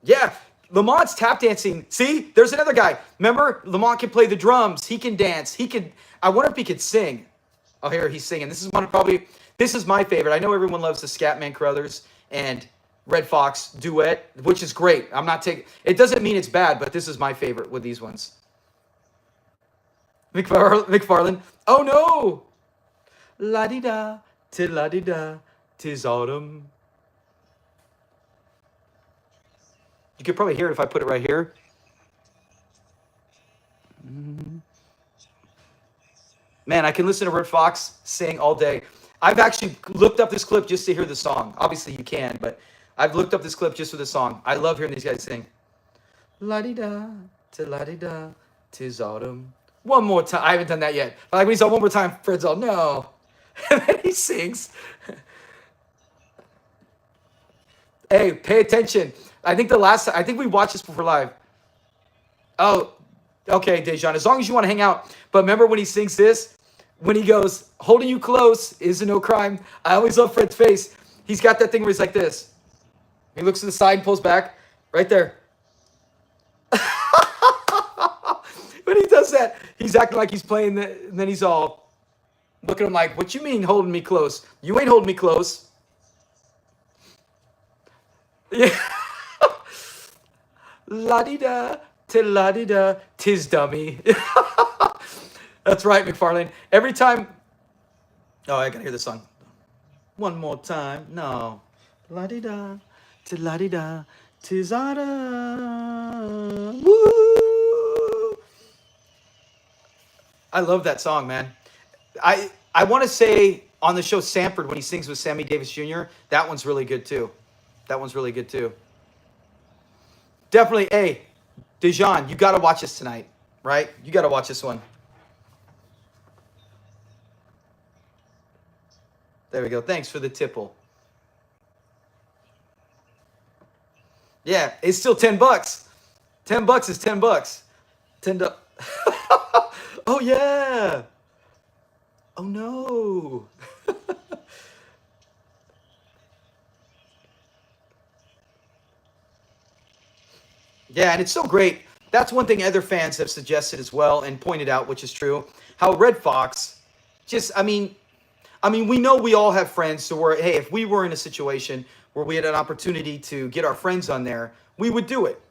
Yeah. Lamont's tap dancing. See, there's another guy. Remember, Lamont can play the drums. He can dance. I wonder if he could sing. Oh, here he's singing. This is my favorite. I know everyone loves the Scatman Crothers and Red Fox duet, which is great. I'm not taking. It doesn't mean it's bad, but this is my favorite with these ones. McFarlane. Oh no! La di da, till la di da, 'tis autumn. You could probably hear it if I put it right here. Man, I can listen to Red Fox sing all day. I've actually looked up this clip just to hear the song. Obviously, you can, but I've looked up this clip just for the song. I love hearing these guys sing. La-di-da, la-di-da, 'tis autumn. One more time. I haven't done that yet. Like when he's on one more time, Fred's all, no. And then he sings. Hey, pay attention. I think we watched this before live. Oh, okay, Dejan. As long as you want to hang out. But remember when he sings this? When he goes, holding you close is no crime. I always love Fred's face. He's got that thing where he's like this. He looks to the side and pulls back. Right there. When he does that, he's acting like he's playing, and then he's all looking at him like, what you mean holding me close? You ain't holding me close. Yeah. La-di-da, till la-di-da, 'tis dummy. That's right, McFarlane. Every time. Oh, I gotta hear this song. One more time. No. La-di-da, till la-di-da, 'tis autumn. Woo! I love that song, man. I want to say on the show Sanford when he sings with Sammy Davis Jr., that one's really good too. Definitely, hey, Dejan, you got to watch this tonight, right? You got to watch this one. There we go. Thanks for the tipple. Yeah, it's still $10. $10 is $10. $10. Oh, yeah. Oh, no. Yeah, and it's so great. That's one thing other fans have suggested as well and pointed out, which is true, how Red Fox just, I mean, we know we all have friends, so hey, if we were in a situation where we had an opportunity to get our friends on there, we would do it.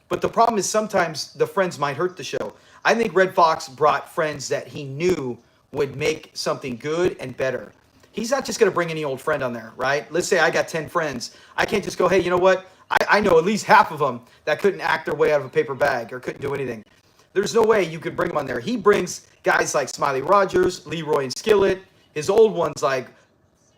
But the problem is sometimes the friends might hurt the show. I think Red Fox brought friends that he knew would make something good and better. He's not just going to bring any old friend on there, right? Let's say I got 10 friends. I can't just go, hey, you know what? I know at least half of them that couldn't act their way out of a paper bag or couldn't do anything. There's no way you could bring them on there. He brings guys like Smiley Rogers, Leroy and Skillet, his old ones like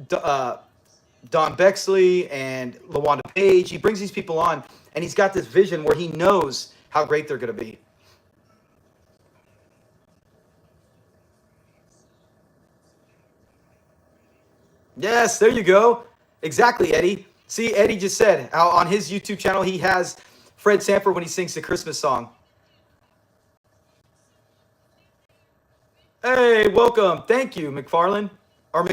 Don Bexley and LaWanda Page. He brings these people on, and he's got this vision where he knows how great they're going to be. Yes, there you go. Exactly, Eddie. See, Eddie just said how on his YouTube channel he has Fred Sanford when he sings the Christmas song. Hey, welcome. Thank you, McFarlane. Or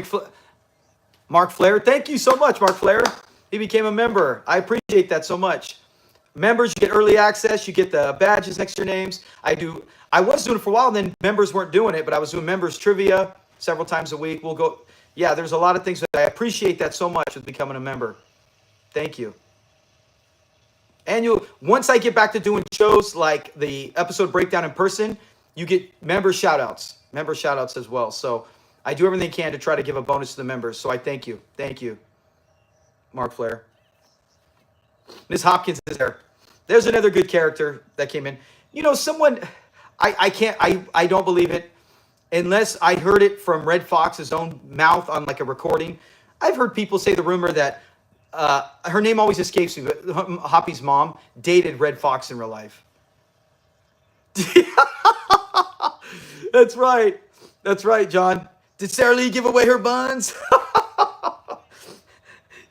Mark Flair. Thank you so much, Mark Flair. He became a member. I appreciate that so much. Members, you get early access. You get the badges next to your names. I was doing it for a while, and then members weren't doing it, but I was doing members trivia several times a week. We'll go. Yeah, there's a lot of things that I appreciate that so much with becoming a member. Thank you. And once I get back to doing shows like the episode breakdown in person, you get member shout-outs as well. So I do everything I can to try to give a bonus to the members. So I thank you. Thank you, Mark Flair. Ms. Hopkins is there. There's another good character that came in. You know, someone, I don't believe it unless I heard it from Red Fox's own mouth on like a recording. I've heard people say the rumor that her name always escapes me, but Hoppy's mom dated Red Fox in real life. That's right. That's right, John. Did Sarah Lee give away her buns?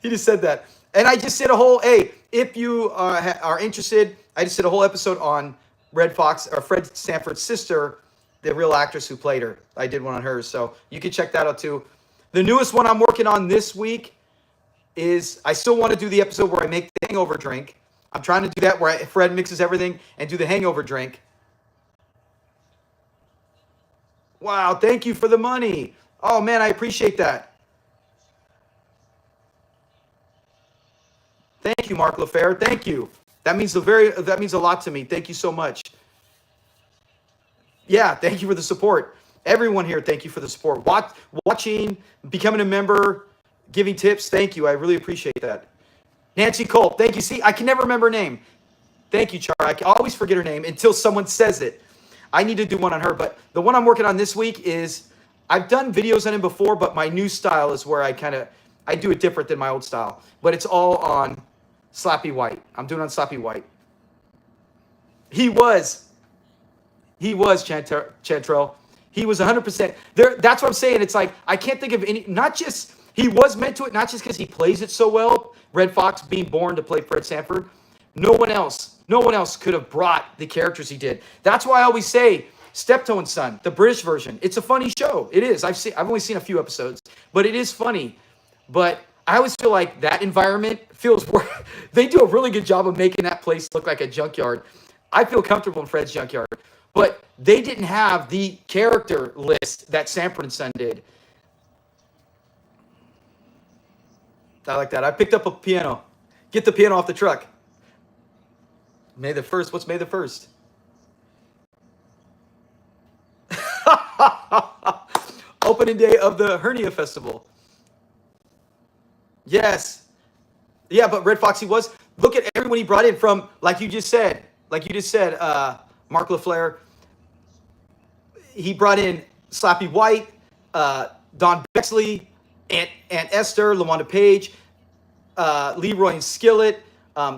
He just said that. And I just did a whole, hey, if you are interested, I just did a whole episode on Red Fox, or Fred Sanford's sister, the real actress who played her. I did one on her, so you can check that out too. The newest one I'm working on this week is, I still want to do the episode where I make the hangover drink. I'm trying to do that where Fred mixes everything and do the hangover drink. Wow, thank you for the money. Oh man, I appreciate that. Thank you, Mark LaFair. Thank you. That means a lot to me. Thank you so much. Yeah, thank you for the support. Everyone here, thank you for the support. Watching, becoming a member, giving tips. Thank you. I really appreciate that. Nancy Cole, thank you. See, I can never remember her name. Thank you, Char. I always forget her name until someone says it. I need to do one on her, but the one I'm working on this week is, I've done videos on him before, but my new style is where I do it different than my old style. But it's all on Slappy White. I'm doing on Slappy White. He was Chantrell. He was 100% there. That's what I'm saying. It's like, I can't think of any, not just, he was meant to it, not just because he plays it so well. Red Fox being born to play Fred Sanford. No one else could have brought the characters he did. That's why I always say Steptoe and Son, the British version. It's a funny show. It is. I've only seen a few episodes, but it is funny. But I always feel like that environment feels they do a really good job of making that place look like a junkyard. I feel comfortable in Fred's junkyard, but they didn't have the character list that Sanford and Son did. I like that. I picked up a piano. Get the piano off the truck. May the 1st. What's May the 1st? Opening day of the Hernia Festival. Yes. Yeah, but Red Fox, he was. Look at everyone he brought in from, like you just said, Mark LaFleur. He brought in Slappy White, Don Bexley, Aunt Esther, LaWanda Page, Leroy and Skillet.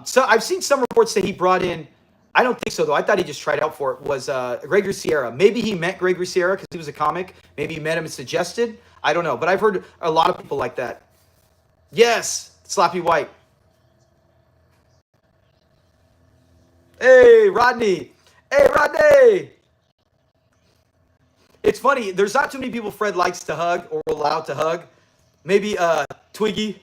So I've seen some reports that he brought in, I don't think so though, I thought he just tried out for it, was Gregory Sierra. Maybe he met Gregory Sierra because he was a comic. Maybe he met him and suggested. I don't know, but I've heard a lot of people like that. Yes, Slappy White. Hey, Rodney. Hey, Rodney. It's funny. There's not too many people Fred likes to hug or allowed to hug. Maybe Twiggy.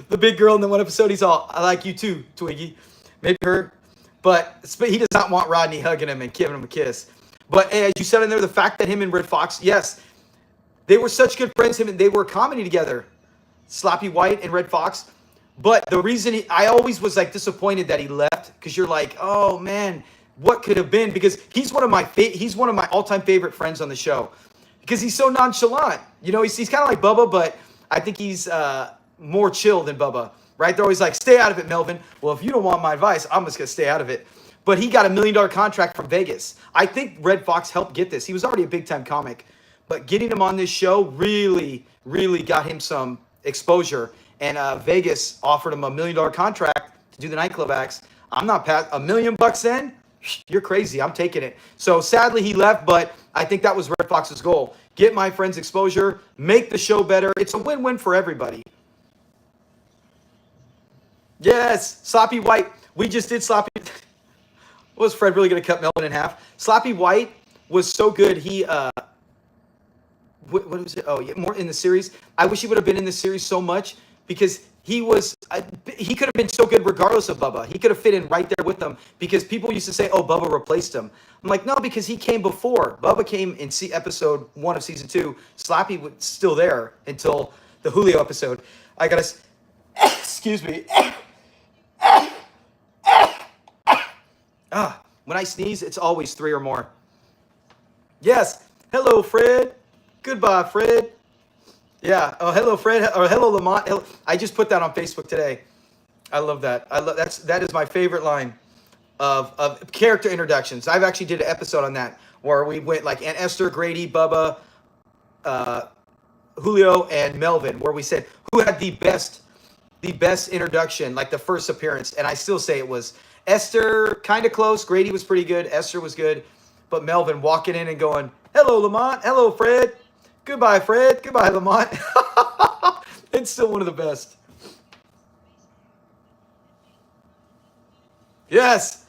The big girl in the one episode. He's all, I like you too, Twiggy. Maybe her. But he does not want Rodney hugging him and giving him a kiss. But as you said in there, the fact that him and Red Fox, yes, they were such good friends. They were comedy together. Slappy White and Red Fox. But the reason I always was like disappointed that he left, because you're like, oh man, what could have been? Because he's one of my all-time favorite friends on the show, because he's so nonchalant. You know, he's kind of like Bubba, but I think he's more chill than Bubba. Right? They're always like, stay out of it, Melvin. Well, if you don't want my advice, I'm just gonna stay out of it. But he got a $1 million contract from Vegas. I think Red Fox helped get this. He was already a big-time comic, but getting him on this show really, really got him some exposure. And Vegas offered him a $1 million contract to do the nightclub acts. I'm not past $1 million in. You're crazy. I'm taking it. So sadly he left, but I think that was Red Fox's goal. Get my friends exposure, make the show better. It's a win-win for everybody. Yes, Slappy White. We just did Slappy. Was Fred really going to cut Melvin in half? Slappy White was so good. He, what was it? Oh, yeah, more in the series. I wish he would have been in the series so much, because he could have been so good regardless of Bubba. He could have fit in right there with them, because people used to say, oh, Bubba replaced him. I'm like, no, because he came before. Bubba came in episode 1 of season 2. Slappy was still there until the Julio episode. I got to, excuse me. When I sneeze, it's always 3 or more. Yes. Hello, Fred. Goodbye, Fred. Yeah. Oh, hello, Fred. Or hello, Lamont. I just put that on Facebook today. I love that. That is my favorite line of character introductions. I've actually did an episode on that where we went like Aunt Esther, Grady, Bubba, uh, Julio, and Melvin, where we said who had the best introduction, like the first appearance, and I still say it was Esther, kind of close. Grady was pretty good. Esther was good, but Melvin walking in and going, "Hello, Lamont. Hello, Fred. Goodbye, Fred. Goodbye, Lamont." It's still one of the best. Yes,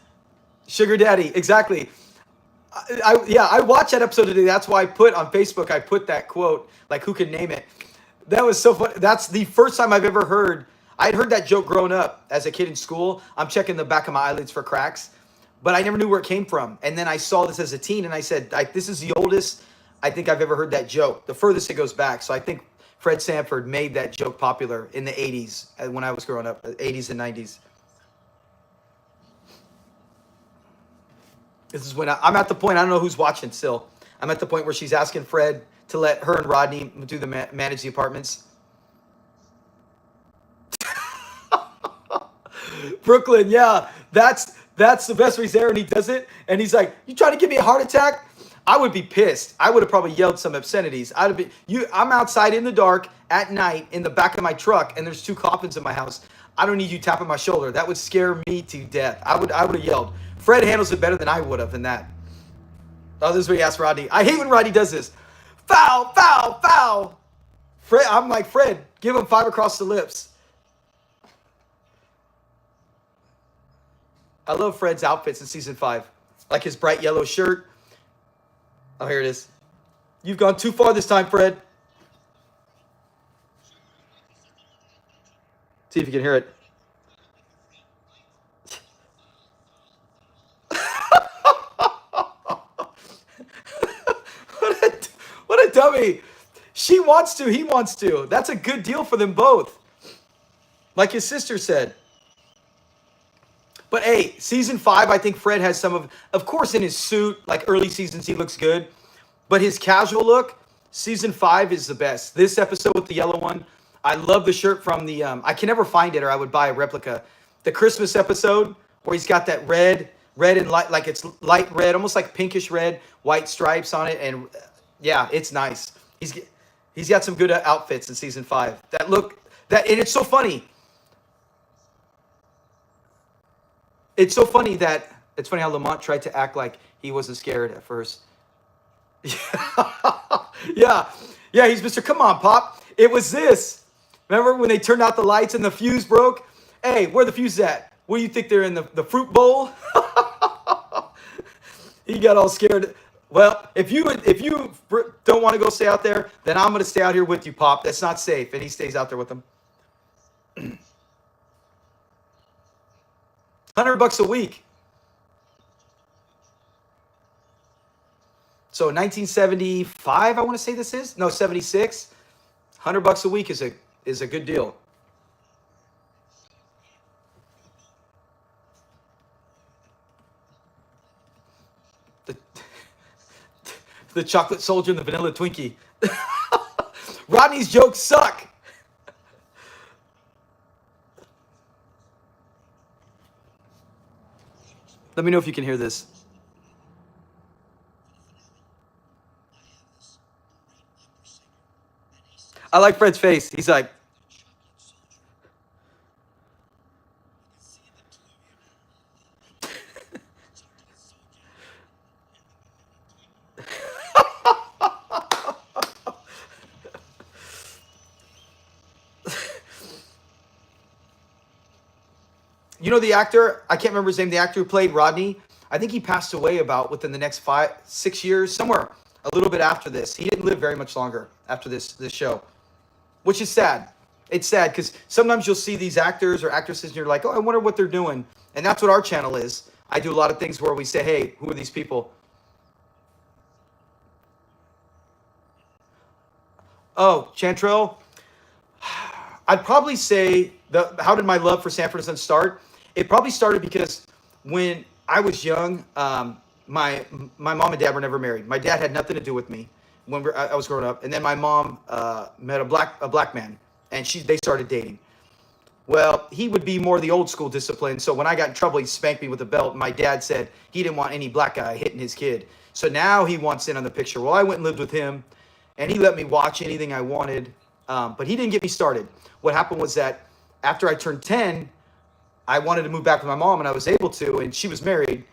Sugar Daddy, exactly. I watched that episode today. That's why I put on Facebook. I put that quote, like, who can name it? That was so funny. That's the first time I've ever heard. I'd heard that joke growing up as a kid in school. I'm checking the back of my eyelids for cracks, but I never knew where it came from. And then I saw this as a teen, and I said, "This is the oldest I think I've ever heard that joke. The furthest it goes back." So I think Fred Sanford made that joke popular in the '80s when I was growing up, '80s and '90s. This is when I'm at the point. I don't know who's watching still. I'm at the point where she's asking Fred to let her and Rodney do the manage the apartments. Brooklyn, yeah, that's the best where he's there and he does it, and he's like, "You trying to give me a heart attack?" I would be pissed. I would have probably yelled some obscenities. I'd have been you. I'm outside in the dark at night in the back of my truck, and there's two coffins in my house. I don't need you tapping my shoulder. That would scare me to death. I would have yelled. Fred handles it better than I would have in that. Oh, this is what he asked Rodney. I hate when Rodney does this. Foul, foul, foul. Fred, I'm like, Fred, give him 5 across the lips. I love Fred's outfits in season 5. Like his bright yellow shirt. Oh, here it is. You've gone too far this time, Fred. See if you can hear it. What a dummy. She wants to. He wants to. That's a good deal for them both. Like his sister said. But hey, season 5, I think Fred has some of course, in his suit, like early seasons, he looks good. But his casual look, season 5 is the best. This episode with the yellow one, I love the shirt from the, I can never find it or I would buy a replica. The Christmas episode where he's got that red and light, like it's light red, almost like pinkish red, white stripes on it. And yeah, it's nice. He's got some good outfits in season 5. And it's so funny. It's so funny that it's funny how Lamont tried to act like he wasn't scared at first. Yeah. Yeah, he's Mr. Come on, Pop. It was this. Remember when they turned out the lights and the fuse broke? Hey, where the fuse at? What do you think they're in the fruit bowl? He got all scared. Well, if you don't want to go stay out there, then I'm going to stay out here with you, Pop. That's not safe. And he stays out there with them. $100 a week. So 1975, I want to say this is. No, 76. $100 a week is a good deal. The, the chocolate soldier and the vanilla Twinkie. Rodney's jokes suck. Let me know if you can hear this. I like Fred's face. He's like, you know the actor? I can't remember his name. The actor who played Rodney. I think he passed away about within the next 6 years, somewhere a little bit after this. He didn't live very much longer after this show, which is sad. It's sad because sometimes you'll see these actors or actresses and you're like, oh, I wonder what they're doing. And that's what our channel is. I do a lot of things where we say, hey, who are these people? Oh, Chantrell. I'd probably say how did my love for Sanford and Son start? It probably started because when I was young, my mom and dad were never married. My dad had nothing to do with me when I was growing up, and then my mom met a black man, and they started dating. Well, he would be more the old school discipline. So when I got in trouble, he spanked me with a belt. My dad said he didn't want any black guy hitting his kid. So now he wants in on the picture. Well, I went and lived with him, and he let me watch anything I wanted. But he didn't get me started. What happened was that after I turned 10, I wanted to move back with my mom, and I was able to, and she was married.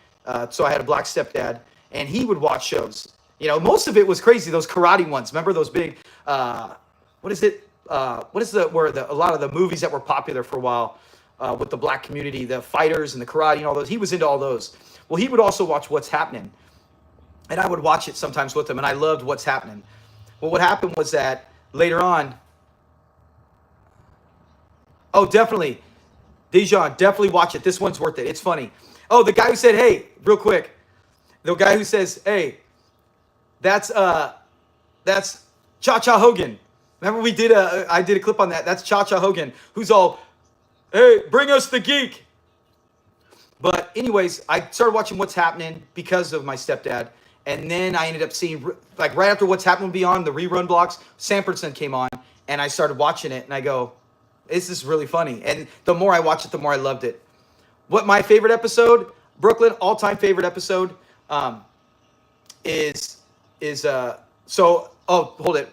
So I had a black stepdad, and he would watch shows. You know, most of it was crazy. Those karate ones. Remember those big, what is it? What is a lot of the movies that were popular for a while with the black community, the fighters and the karate and all those. He was into all those. Well, he would also watch What's Happening, and I would watch it sometimes with him, and I loved What's Happening. Well, what happened was that later on, oh, definitely, Dijon, definitely watch it. This one's worth it. It's funny. Oh, the guy who said, hey, real quick, the guy who says, hey, that's Cha-Cha Hogan. Remember I did a clip on that. That's Cha-Cha Hogan, who's all, hey, bring us the geek. But anyways, I started watching What's Happening because of my stepdad. And then I ended up seeing, like right after What's Happening Beyond, the rerun blocks, Sanford and Son came on. And I started watching it. And I go, this is really funny. And the more I watched it, the more I loved it. What my favorite episode, Brooklyn, all-time favorite episode hold it.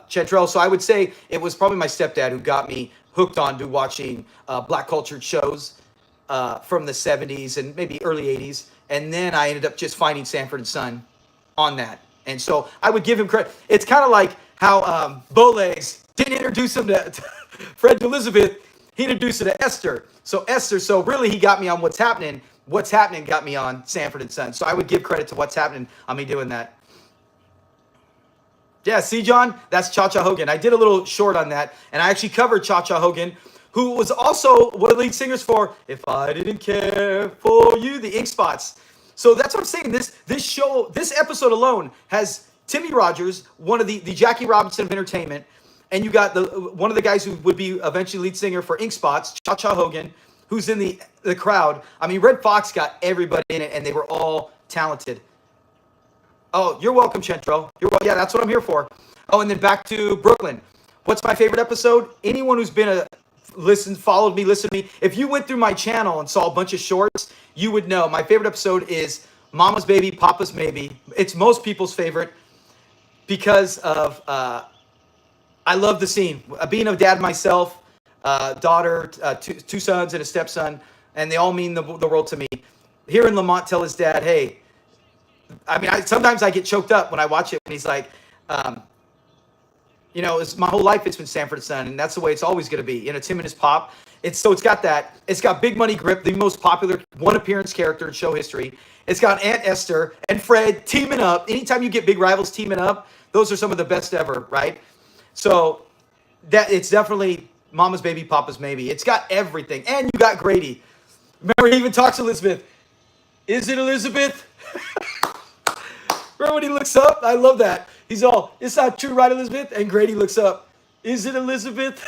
Chantrell. So I would say it was probably my stepdad who got me hooked on to watching black cultured shows from the 70s and maybe early 80s. And then I ended up just finding Sanford and Son on that. And so I would give him credit. It's kind of like how Bowlegs didn't introduce him to Fred to Elizabeth. He introduced her to Esther. So really he got me on What's Happening. What's Happening got me on Sanford and Son. So I would give credit to What's Happening on me doing that. Yeah, see, John? That's Cha-Cha Hogan. I did a little short on that, and I actually covered Cha-Cha Hogan, who was also one of the lead singers for If I Didn't Care For You, the Ink Spots. So that's what I'm saying. This episode alone has Timmy Rogers, one of the Jackie Robinson of entertainment, and you got one of the guys who would be eventually lead singer for Ink Spots, Cha-Cha Hogan, who's in the crowd. I mean, Red Fox got everybody in it, and they were all talented. Oh, you're welcome, Chantrell. Yeah, that's what I'm here for. Oh, and then back to Brooklyn. What's my favorite episode? Anyone who's been followed me, listened to me. If you went through my channel and saw a bunch of shorts, you would know. My favorite episode is Mama's Baby, Papa's Maybe. It's most people's favorite because of, I love the scene. Being a dad myself, daughter, two sons and a stepson, and they all mean the world to me. Hearing Lamont tell his dad, hey, I mean, sometimes I get choked up when I watch it when he's like, it's my whole life it's been Sanford and Son, and that's the way it's always going to be. Tim and his pop. It's got Big Money Grip, the most popular one appearance character in show history. It's got Aunt Esther and Fred teaming up. Anytime you get big rivals teaming up, those are some of the best ever, right? So it's definitely Mama's Baby, Papa's Maybe. It's got everything, and you got Grady. Remember, he even talks to Elizabeth. Is it Elizabeth? Remember when he looks up? I love that. He's all, it's not true, right, Elizabeth? And Grady looks up. Is it Elizabeth?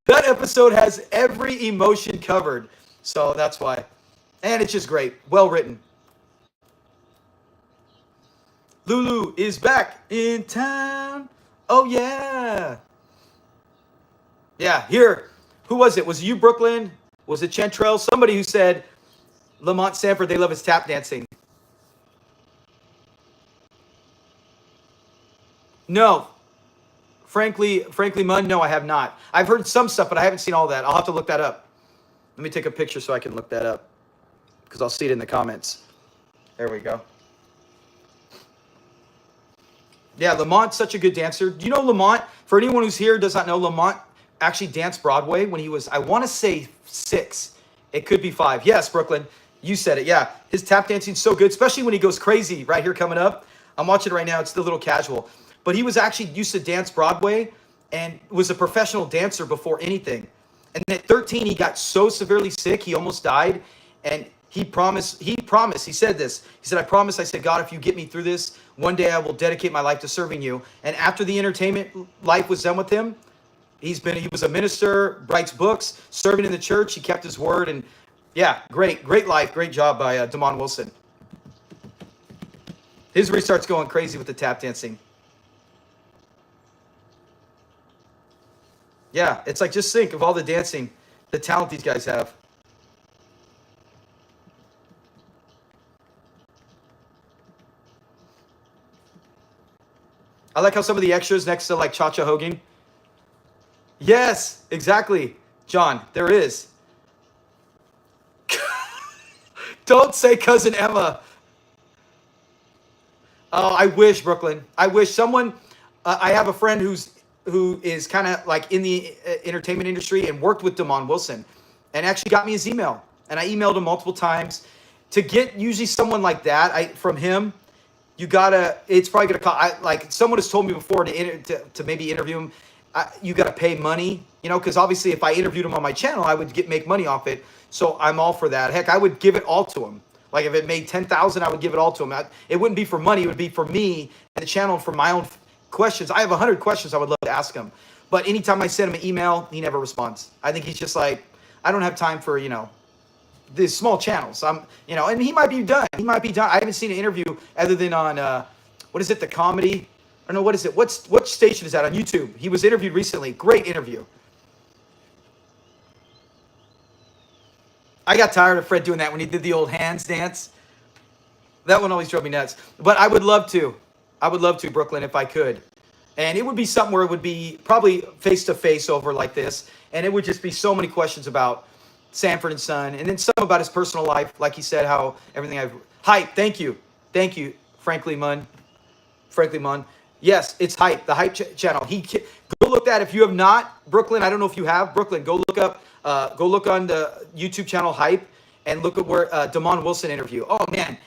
That episode has every emotion covered. So that's why. And it's just great. Well written. Lulu is back in town. Oh, yeah. Yeah, here. Who was it? Was it you, Brooklyn? Was it Chantrell? Somebody who said, Lamont Sanford, they love his tap dancing. No. Frankly, Munn, no, I have not. I've heard some stuff, but I haven't seen all that. I'll have to look that up. Let me take a picture so I can look that up, because I'll see it in the comments. There we go. Yeah, Lamont's such a good dancer. Do you know Lamont? For anyone who's here does not know, Lamont actually danced Broadway when he was, I want to say 6. It could be 5. Yes, Brooklyn, you said it. Yeah, his tap dancing's so good, especially when he goes crazy right here coming up. I'm watching it right now. It's the little casual. But he was actually used to dance Broadway and was a professional dancer before anything. And at 13, he got so severely sick, he almost died. And he said this. He said, I said, God, if you get me through this, one day I will dedicate my life to serving you. And after the entertainment life was done with him, he was a minister, writes books, serving in the church. He kept his word. And yeah, great life. Great job by Damon Wilson. His restart's going crazy with the tap dancing. Yeah, it's like just think of all the dancing, the talent these guys have. I like how some of the extras next to like Cha-Cha Hogan. Yes, exactly. John, there is. Don't say Cousin Emma. Oh, I wish, Brooklyn. I wish someone. I have a friend who is kind of like in the entertainment industry and worked with Damon Wilson, and actually got me his email. And I emailed him multiple times. To get usually someone like that, from him, you gotta. It's probably gonna cost. Like someone has told me before to maybe interview him. You gotta pay money, because obviously if I interviewed him on my channel, I would make money off it. So I'm all for that. Heck, I would give it all to him. Like if it made 10,000, I would give it all to him. It wouldn't be for money. It would be for me and the channel for my own questions. I have 100 questions I would love to ask him. But anytime I send him an email, he never responds. I think he's just like, I don't have time for, these small channels. And he might be done. He might be done. I haven't seen an interview other than on, what is it, the comedy? I don't know, what is it? What station is that on YouTube? He was interviewed recently. Great interview. I got tired of Fred doing that when he did the old hands dance. That one always drove me nuts. But I would love to. I would love to, Brooklyn, if I could. And it would be something where it would be probably face-to-face over like this. And it would just be so many questions about Sanford and Son. And then some about his personal life. Like he said, how everything I've... Hype, thank you. Thank you, Frankly Munn. Frankly Munn. Yes, it's Hype, the Hype channel. Go look that if you have not, Brooklyn. I don't know if you have. Brooklyn, go look up... go look on the YouTube channel Hype and look at where Damon Wilson interview. Oh, man.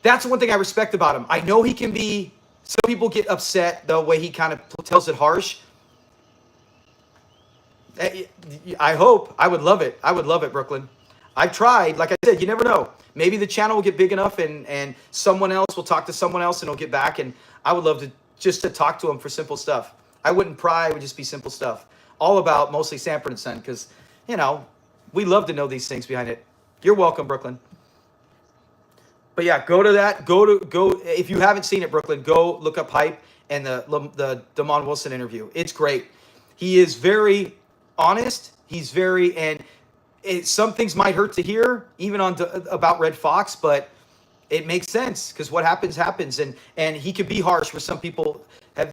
That's one thing I respect about him. I know he can be... Some people get upset the way he kind of tells it harsh. I hope. I would love it. I would love it, Brooklyn. I've tried. Like I said, you never know. Maybe the channel will get big enough and someone else will talk to someone else and it'll get back. And I would love to talk to him for simple stuff. I wouldn't pry. It would just be simple stuff. All about mostly Sanford and Son because... we love to know these things behind it. You're welcome, Brooklyn. But yeah, go to that. Go. If you haven't seen it, Brooklyn, go look up Hype and the Damon Wilson interview. It's great. He is very honest. He's very some things might hurt to hear, even about Red Fox, but it makes sense because what happens happens, and he could be harsh with some people.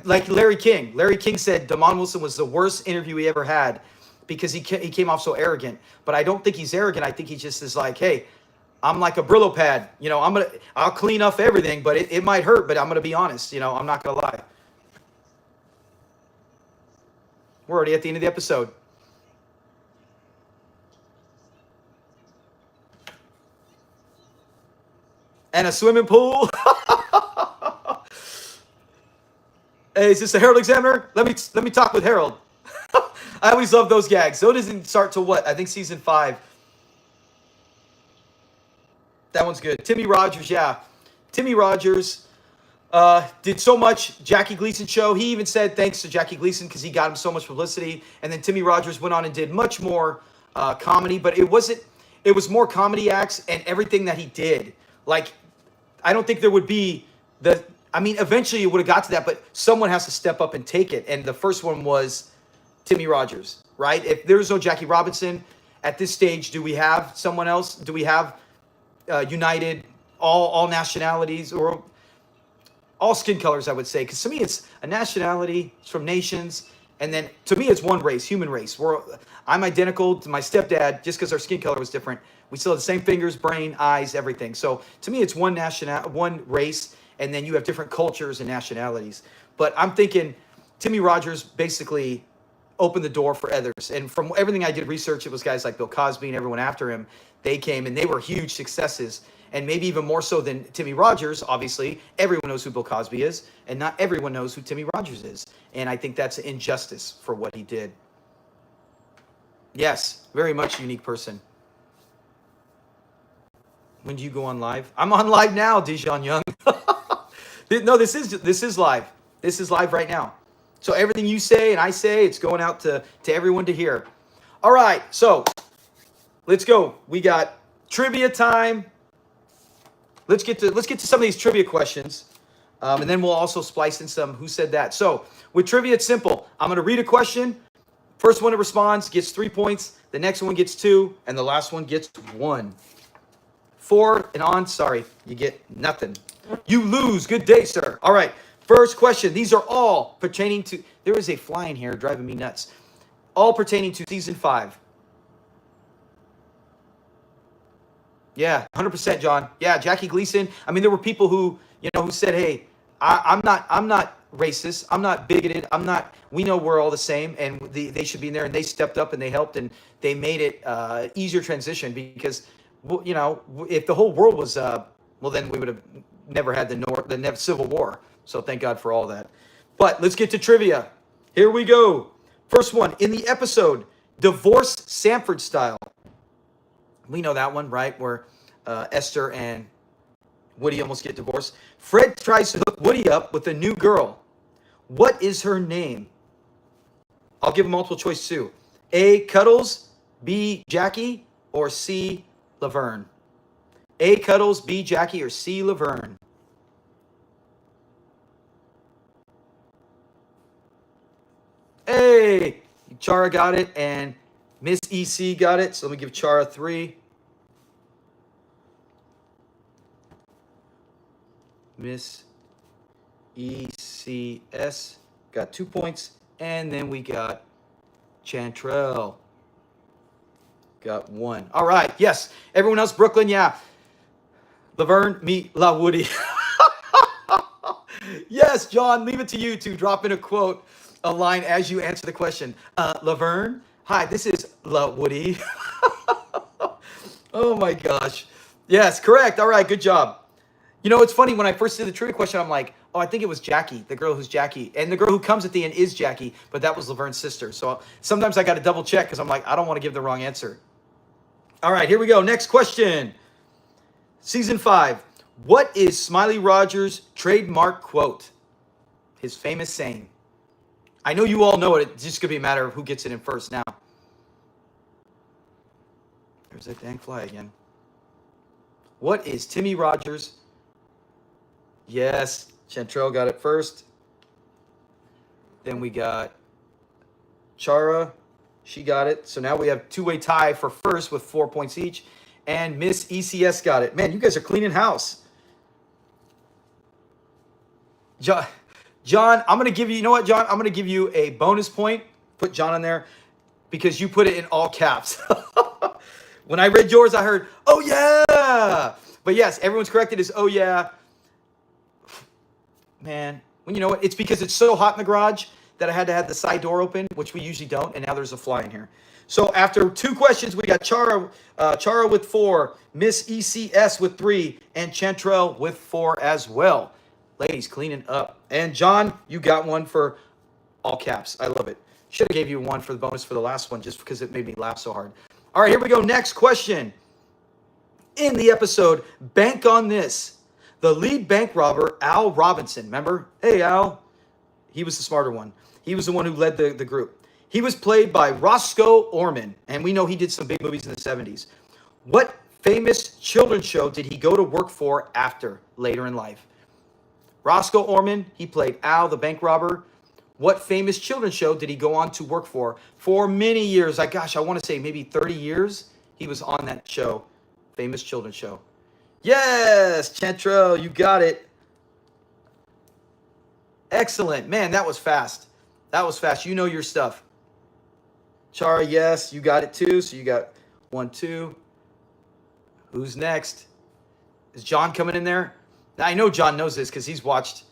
Like Larry King. Larry King said Damon Wilson was the worst interview he ever had. Because he came off so arrogant. But I don't think he's arrogant. I think he just is like, hey, I'm like a Brillo pad. I'll clean up everything, but it might hurt, but I'm going to be honest. I'm not going to lie. We're already at the end of the episode. And a swimming pool. Hey, is this a Herald Examiner? Let me talk with Harold. I always love those gags. So it doesn't start till what? I think season 5. That one's good. Timmy Rogers, yeah. Timmy Rogers did so much. Jackie Gleason show. He even said thanks to Jackie Gleason because he got him so much publicity. And then Timmy Rogers went on and did much more comedy. But it was more comedy acts and everything that he did. Like, I don't think there would be eventually it would have got to that. But someone has to step up and take it. And the first one was... Timmy Rogers, right? If there's no Jackie Robinson at this stage, do we have someone else? Do we have united all nationalities or all skin colors? I would say, because to me it's a nationality. It's from nations, and then to me it's one race, human race. I'm identical to my stepdad just because our skin color was different. We still have the same fingers, brain, eyes, everything. So to me it's one race, and then you have different cultures and nationalities. But I'm thinking Timmy Rogers basically opened the door for others. And from everything I did research, it was guys like Bill Cosby and everyone after him. They came and they were huge successes. And maybe even more so than Timmy Rogers, obviously. Everyone knows who Bill Cosby is. And not everyone knows who Timmy Rogers is. And I think that's an injustice for what he did. Yes, very much a unique person. When do you go on live? I'm on live now, Dijon Young. No, this is live. This is live right now. So everything you say and I say, it's going out to everyone to hear. All right, so let's go. We got trivia time. Let's get to some of these trivia questions, and then we'll also splice in some who said that. So with trivia, it's simple. I'm going to read a question. First one that responds gets 3 points. The next one gets 2. And the last one gets 1. 4 and on, sorry, you get nothing. You lose. Good day, sir. All right. First question. These are all pertaining to, there is a fly in here driving me nuts. All pertaining to season 5. Yeah, 100%, John. Yeah, Jackie Gleason. I mean, there were people who, who said, hey, I'm not racist. I'm not bigoted. We know we're all the same and they should be in there, and they stepped up and they helped and they made it easier transition because, if the whole world was, then we would have never had the Civil War. So thank God for all that. But let's get to trivia. Here we go. First one, in the episode, Divorce Sanford Style. We know that one, right? Where Esther and Woody almost get divorced. Fred tries to hook Woody up with a new girl. What is her name? I'll give a multiple choice too. A, Cuddles, B, Jackie, or C, Laverne. A, Cuddles, B, Jackie, or C, Laverne. Hey, Chara got it, and Miss EC got it. So let me give Chara 3. Miss ECS got 2 points. And then we got Chantrell. Got 1. All right. Yes. Everyone else, Brooklyn, yeah. Laverne, me, La Woody. Yes, John, leave it to you to drop in a line as you answer the question. Laverne, hi, this is La Woody. Oh my gosh. Yes, correct. All right, good job. It's funny, when I first did the trivia question, I'm like, oh, I think it was Jackie, the girl who's Jackie. And the girl who comes at the end is Jackie, but that was Laverne's sister. So sometimes I got to double check because I'm like, I don't want to give the wrong answer. All right, here we go. Next question. Season 5. What is Smiley Rogers' trademark quote? His famous saying. I know you all know it. It's just going to be a matter of who gets it in first now. There's that dang fly again. What is Timmy Rogers? Yes, Chantrell got it first. Then we got Chara. She got it. So now we have two-way tie for first with 4 points each. And Miss ECS got it. Man, you guys are cleaning house. John, I'm going to give you, John? I'm going to give you a bonus point. Put John on there because you put it in all caps. When I read yours, I heard, oh, yeah. But yes, everyone's correct. It is, oh, yeah. Man, well, you know what? It's because it's so hot in the garage that I had to have the side door open, which we usually don't, and now there's a fly in here. So after 2 questions, we got Chara with 4, Miss ECS with 3, and Chantrell with 4 as well. Ladies, cleaning up. And John, you got one for all caps. I love it. Should have gave you one for the bonus for the last one just because it made me laugh so hard. All right, here we go. Next question. In the episode, Bank on This, the lead bank robber, Al Robinson, remember? Hey, Al. He was the smarter one. He was the one who led the group. He was played by Roscoe Orman, and we know he did some big movies in the 70s. What famous children's show did he go to work for later in life? Roscoe Orman, he played Al, the bank robber. What famous children's show did he go on to work for many years? I want to say maybe 30 years. He was on that show, famous children's show. Yes, Chantrell, you got it. Excellent. Man, that was fast. That was fast. You know your stuff. Chara, yes, you got it too. So you got 1, 2. Who's next? Is John coming in there? Now, I know John knows this because he's watched.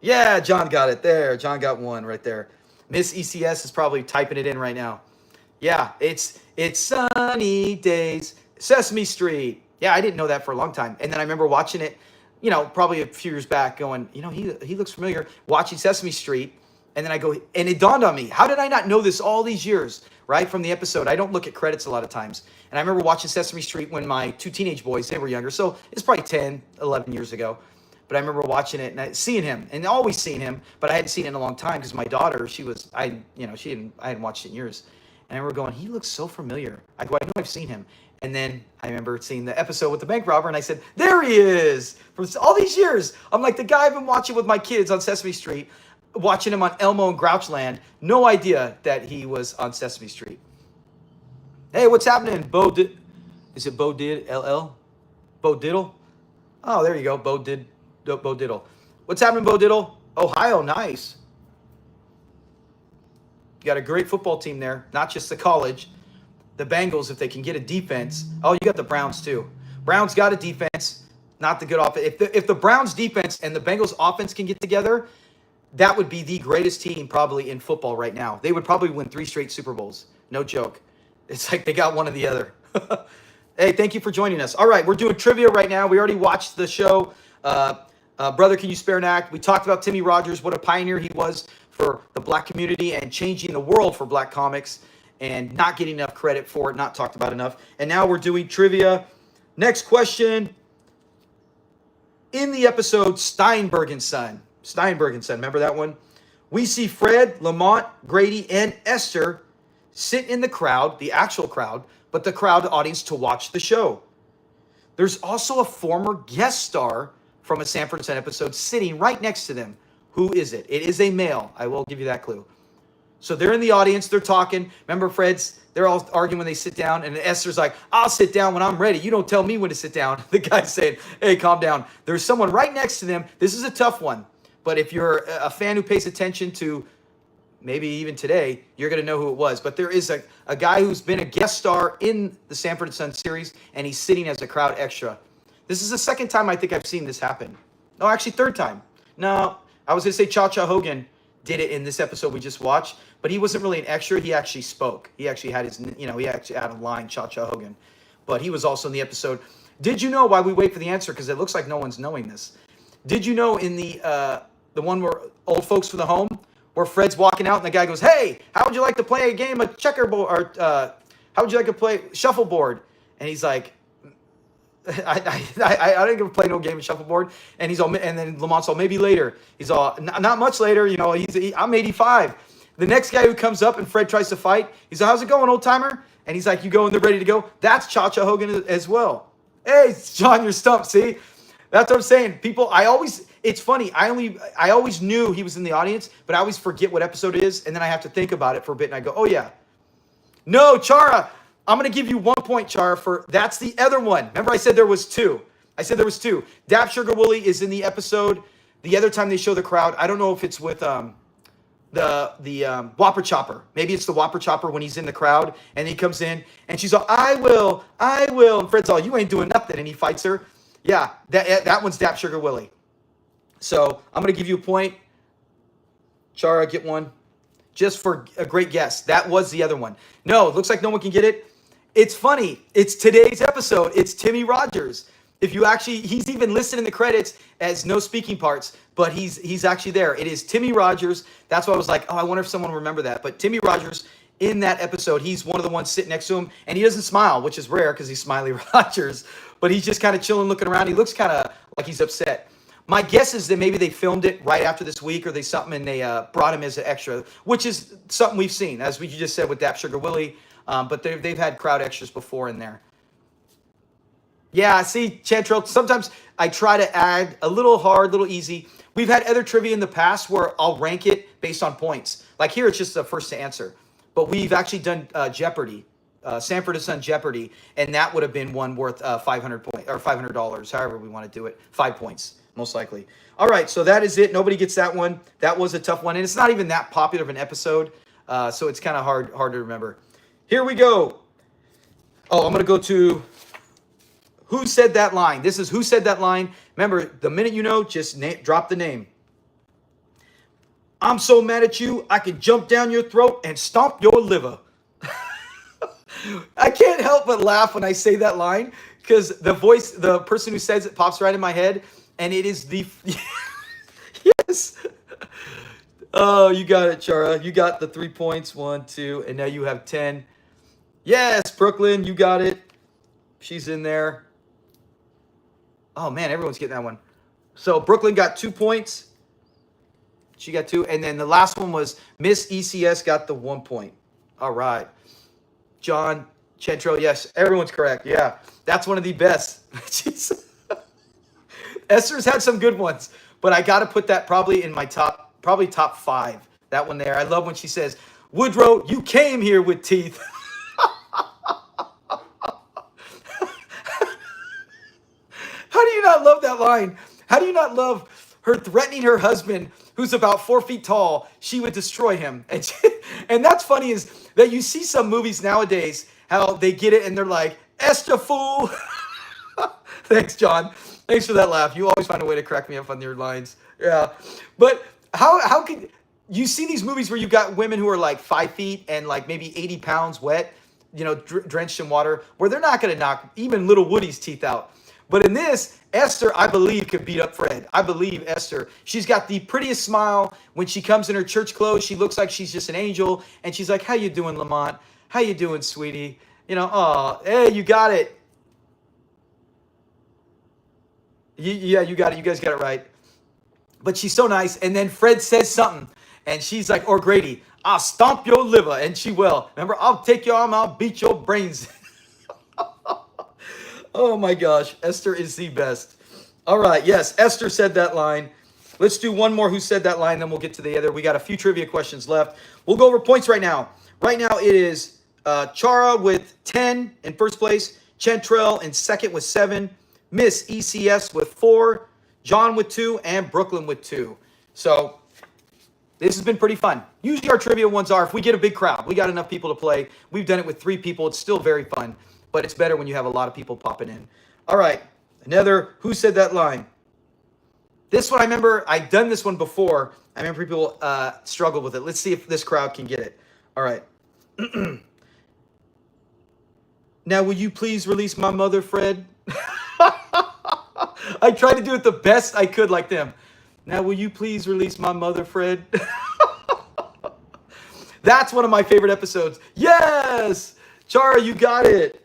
Yeah, John got it there. John got 1 right there. Miss ECS is probably typing it in right now. Yeah, it's Sunny Days, Sesame Street. Yeah, I didn't know that for a long time. And then I remember watching it, probably a few years back going, he looks familiar, watching Sesame Street. And then I go, and it dawned on me, how did I not know this all these years, right, from the episode? I don't look at credits a lot of times. And I remember watching Sesame Street when my 2 teenage boys, they were younger. So it's probably 10, 11 years ago. But I remember watching it and seeing him, and always seeing him, but I hadn't seen it in a long time because my daughter, I hadn't watched it in years. And I remember going, he looks so familiar. I know I've seen him. And then I remember seeing the episode with the bank robber, and I said, there he is. From all these years, I'm like the guy I've been watching with my kids on Sesame Street. watching him on Elmo and Grouchland. No idea that he was on Sesame Street. Hey, what's happening, Bo? Is it Bo Did LL? Bo Diddle? Oh, there you go, Bo Diddle. What's happening, Bo Diddle? Ohio, nice. You got a great football team there, not just the college. The Bengals, if they can get a defense. Oh, you got the Browns too. Browns got a defense, not the good offense. If the Browns defense and the Bengals offense can get together, that would be the greatest team probably in football right now. They would probably win 3 straight Super Bowls. No joke. It's like they got one or the other. Hey, thank you for joining us. All right, we're doing trivia right now. We already watched the show. Brother, Can You Spare an Act? We talked about Timmy Rogers, what a pioneer he was for the black community and changing the world for black comics and not getting enough credit for it, not talked about enough. And now we're doing trivia. Next question. In the episode Steinberg and Son, remember that one? We see Fred, Lamont, Grady, and Esther sit in the crowd, the actual crowd, but the crowd audience to watch the show. There's also a former guest star from a Sanford and Son episode sitting right next to them. Who is it? It is a male. I will give you that clue. So they're in the audience. They're talking. Remember, they're all arguing when they sit down. And Esther's like, I'll sit down when I'm ready. You don't tell me when to sit down. The guy's saying, hey, calm down. There's someone right next to them. This is a tough one. But if you're a fan who pays attention to maybe even today, you're going to know who it was. But there is a guy who's been a guest star in the Sanford and Son series, and he's sitting as a crowd extra. This is the second time I think I've seen this happen. No, actually third time. No, I was going to say Cha-Cha Hogan did it in this episode we just watched, but he wasn't really an extra. He actually spoke. He actually had he actually had a line, Cha-Cha Hogan. But he was also in the episode. Did you know, while we wait for the answer, because it looks like no one's knowing this, did you know in the one where Old Folks for the Home, where Fred's walking out and the guy goes, hey, how would you like to play a game of checkerboard, or how would you like to play shuffleboard? And he's like, I didn't go play no game of shuffleboard. And and then Lamont's all, maybe later. He's all, not much later. I'm 85. The next guy who comes up and Fred tries to fight, he's like, how's it going, old timer? And he's like, you go and they're ready to go. That's Cha-Cha Hogan as well. Hey, John, you're stumped. See, that's what I'm saying. People, it's funny. I always knew he was in the audience, but I always forget what episode it is. And then I have to think about it for a bit. And I go, oh yeah. No, Chara, I'm going to give you 1 point, Chara, that's the other one. Remember I said there was 2. Dap Sugar Wooly is in the episode. The other time they show the crowd, I don't know if it's with the Whopper Chopper. Maybe it's the Whopper Chopper when he's in the crowd and he comes in and she's all, I will. And Fred's all, you ain't doing nothing. And he fights her. Yeah, that one's Dap Sugar Willie. So I'm going to give you a point. Chara, get one. Just for a great guess. That was the other one. No, it looks like no one can get it. It's funny. It's today's episode. It's Timmy Rogers. He's even listed in the credits as no speaking parts, but he's actually there. It is Timmy Rogers. That's why I was like, oh, I wonder if someone will remember that. But Timmy Rogers, in that episode, he's one of the ones sitting next to him, and he doesn't smile, which is rare because he's Smiley Rogers. But he's just kind of chilling, looking around. He looks kind of like he's upset. My guess is that maybe they filmed it right after this week, or they brought him as an extra, which is something we've seen, as we just said with Dap Sugar Willie. But they've had crowd extras before in there. Yeah, see, Chantrell, sometimes I try to add a little hard, a little easy. We've had other trivia in the past where I'll rank it based on points. Like here, it's just the first to answer. But we've actually done Jeopardy, Sanford and Son Jeopardy, and that would have been one worth $500, however we want to do it. 5 points, most likely. All right, so that is it. Nobody gets that one. That was a tough one, and it's not even that popular of an episode, so it's kind of hard to remember. Here we go. Oh, I'm going to go to Who Said That Line. This is Who Said That Line. Remember, the minute you know, just drop the name. I'm so mad at you, I can jump down your throat and stomp your liver. I can't help but laugh when I say that line because the person who says it pops right in my head, and it is the... Yes. Oh, you got it, Chara. You got the 3 points. 1, 2, and now you have 10. Yes, Brooklyn, you got it. She's in there. Oh, man, everyone's getting that one. So Brooklyn got 2 points. She got 2. And then the last one was Miss ECS got the 1 point. All right. John Chentro, yes, everyone's correct. Yeah, that's one of the best. Esther's had some good ones, but I got to put that probably in my top probably top 5. That one there. I love when she says, Woodrow, you came here with teeth. How do you not love that line? How do you not love her threatening her husband, who's about 4 feet tall? She would destroy him. And that's funny is that you see some movies nowadays, how they get it and they're like, Esther fool. Thanks, John. Thanks for that laugh. You always find a way to crack me up on your lines. Yeah. But how could you see these movies where you've got women who are like 5 feet and like maybe 80 pounds wet, you know, drenched in water, where they're not going to knock even little Woody's teeth out. But in this, Esther, I believe, could beat up Fred. I believe Esther. She's got the prettiest smile. When she comes in her church clothes, she looks like she's just an angel. And she's like, how you doing, Lamont? How you doing, sweetie? You know, oh, hey, you got it. Yeah, you got it. You guys got it right. But she's so nice. And then Fred says something. And she's like, or Grady, I'll stomp your liver. And she will. Remember, I'll take your arm, I'll beat your brains. Oh my gosh, Esther is the best. All right, yes, Esther said that line. Let's do one more who said that line, then we'll get to the other. We got a few trivia questions left. We'll go over points right now. Right now it is Chara with 10 in first place, Chantrell in second with 7, Miss ECS with 4, John with 2, and Brooklyn with 2. So this has been pretty fun. Usually our trivia ones are, if we get a big crowd, we got enough people to play. We've done it with 3 people. It's still very fun. But it's better when you have a lot of people popping in. All right, another who said that line. This one, I remember I'd done this one before. I remember people struggled with it. Let's see if this crowd can get it. All right. Now, will you please release my mother, Fred? I tried to do it the best I could like them. Now, will you please release my mother, Fred? That's one of my favorite episodes. Yes! Chara, you got it.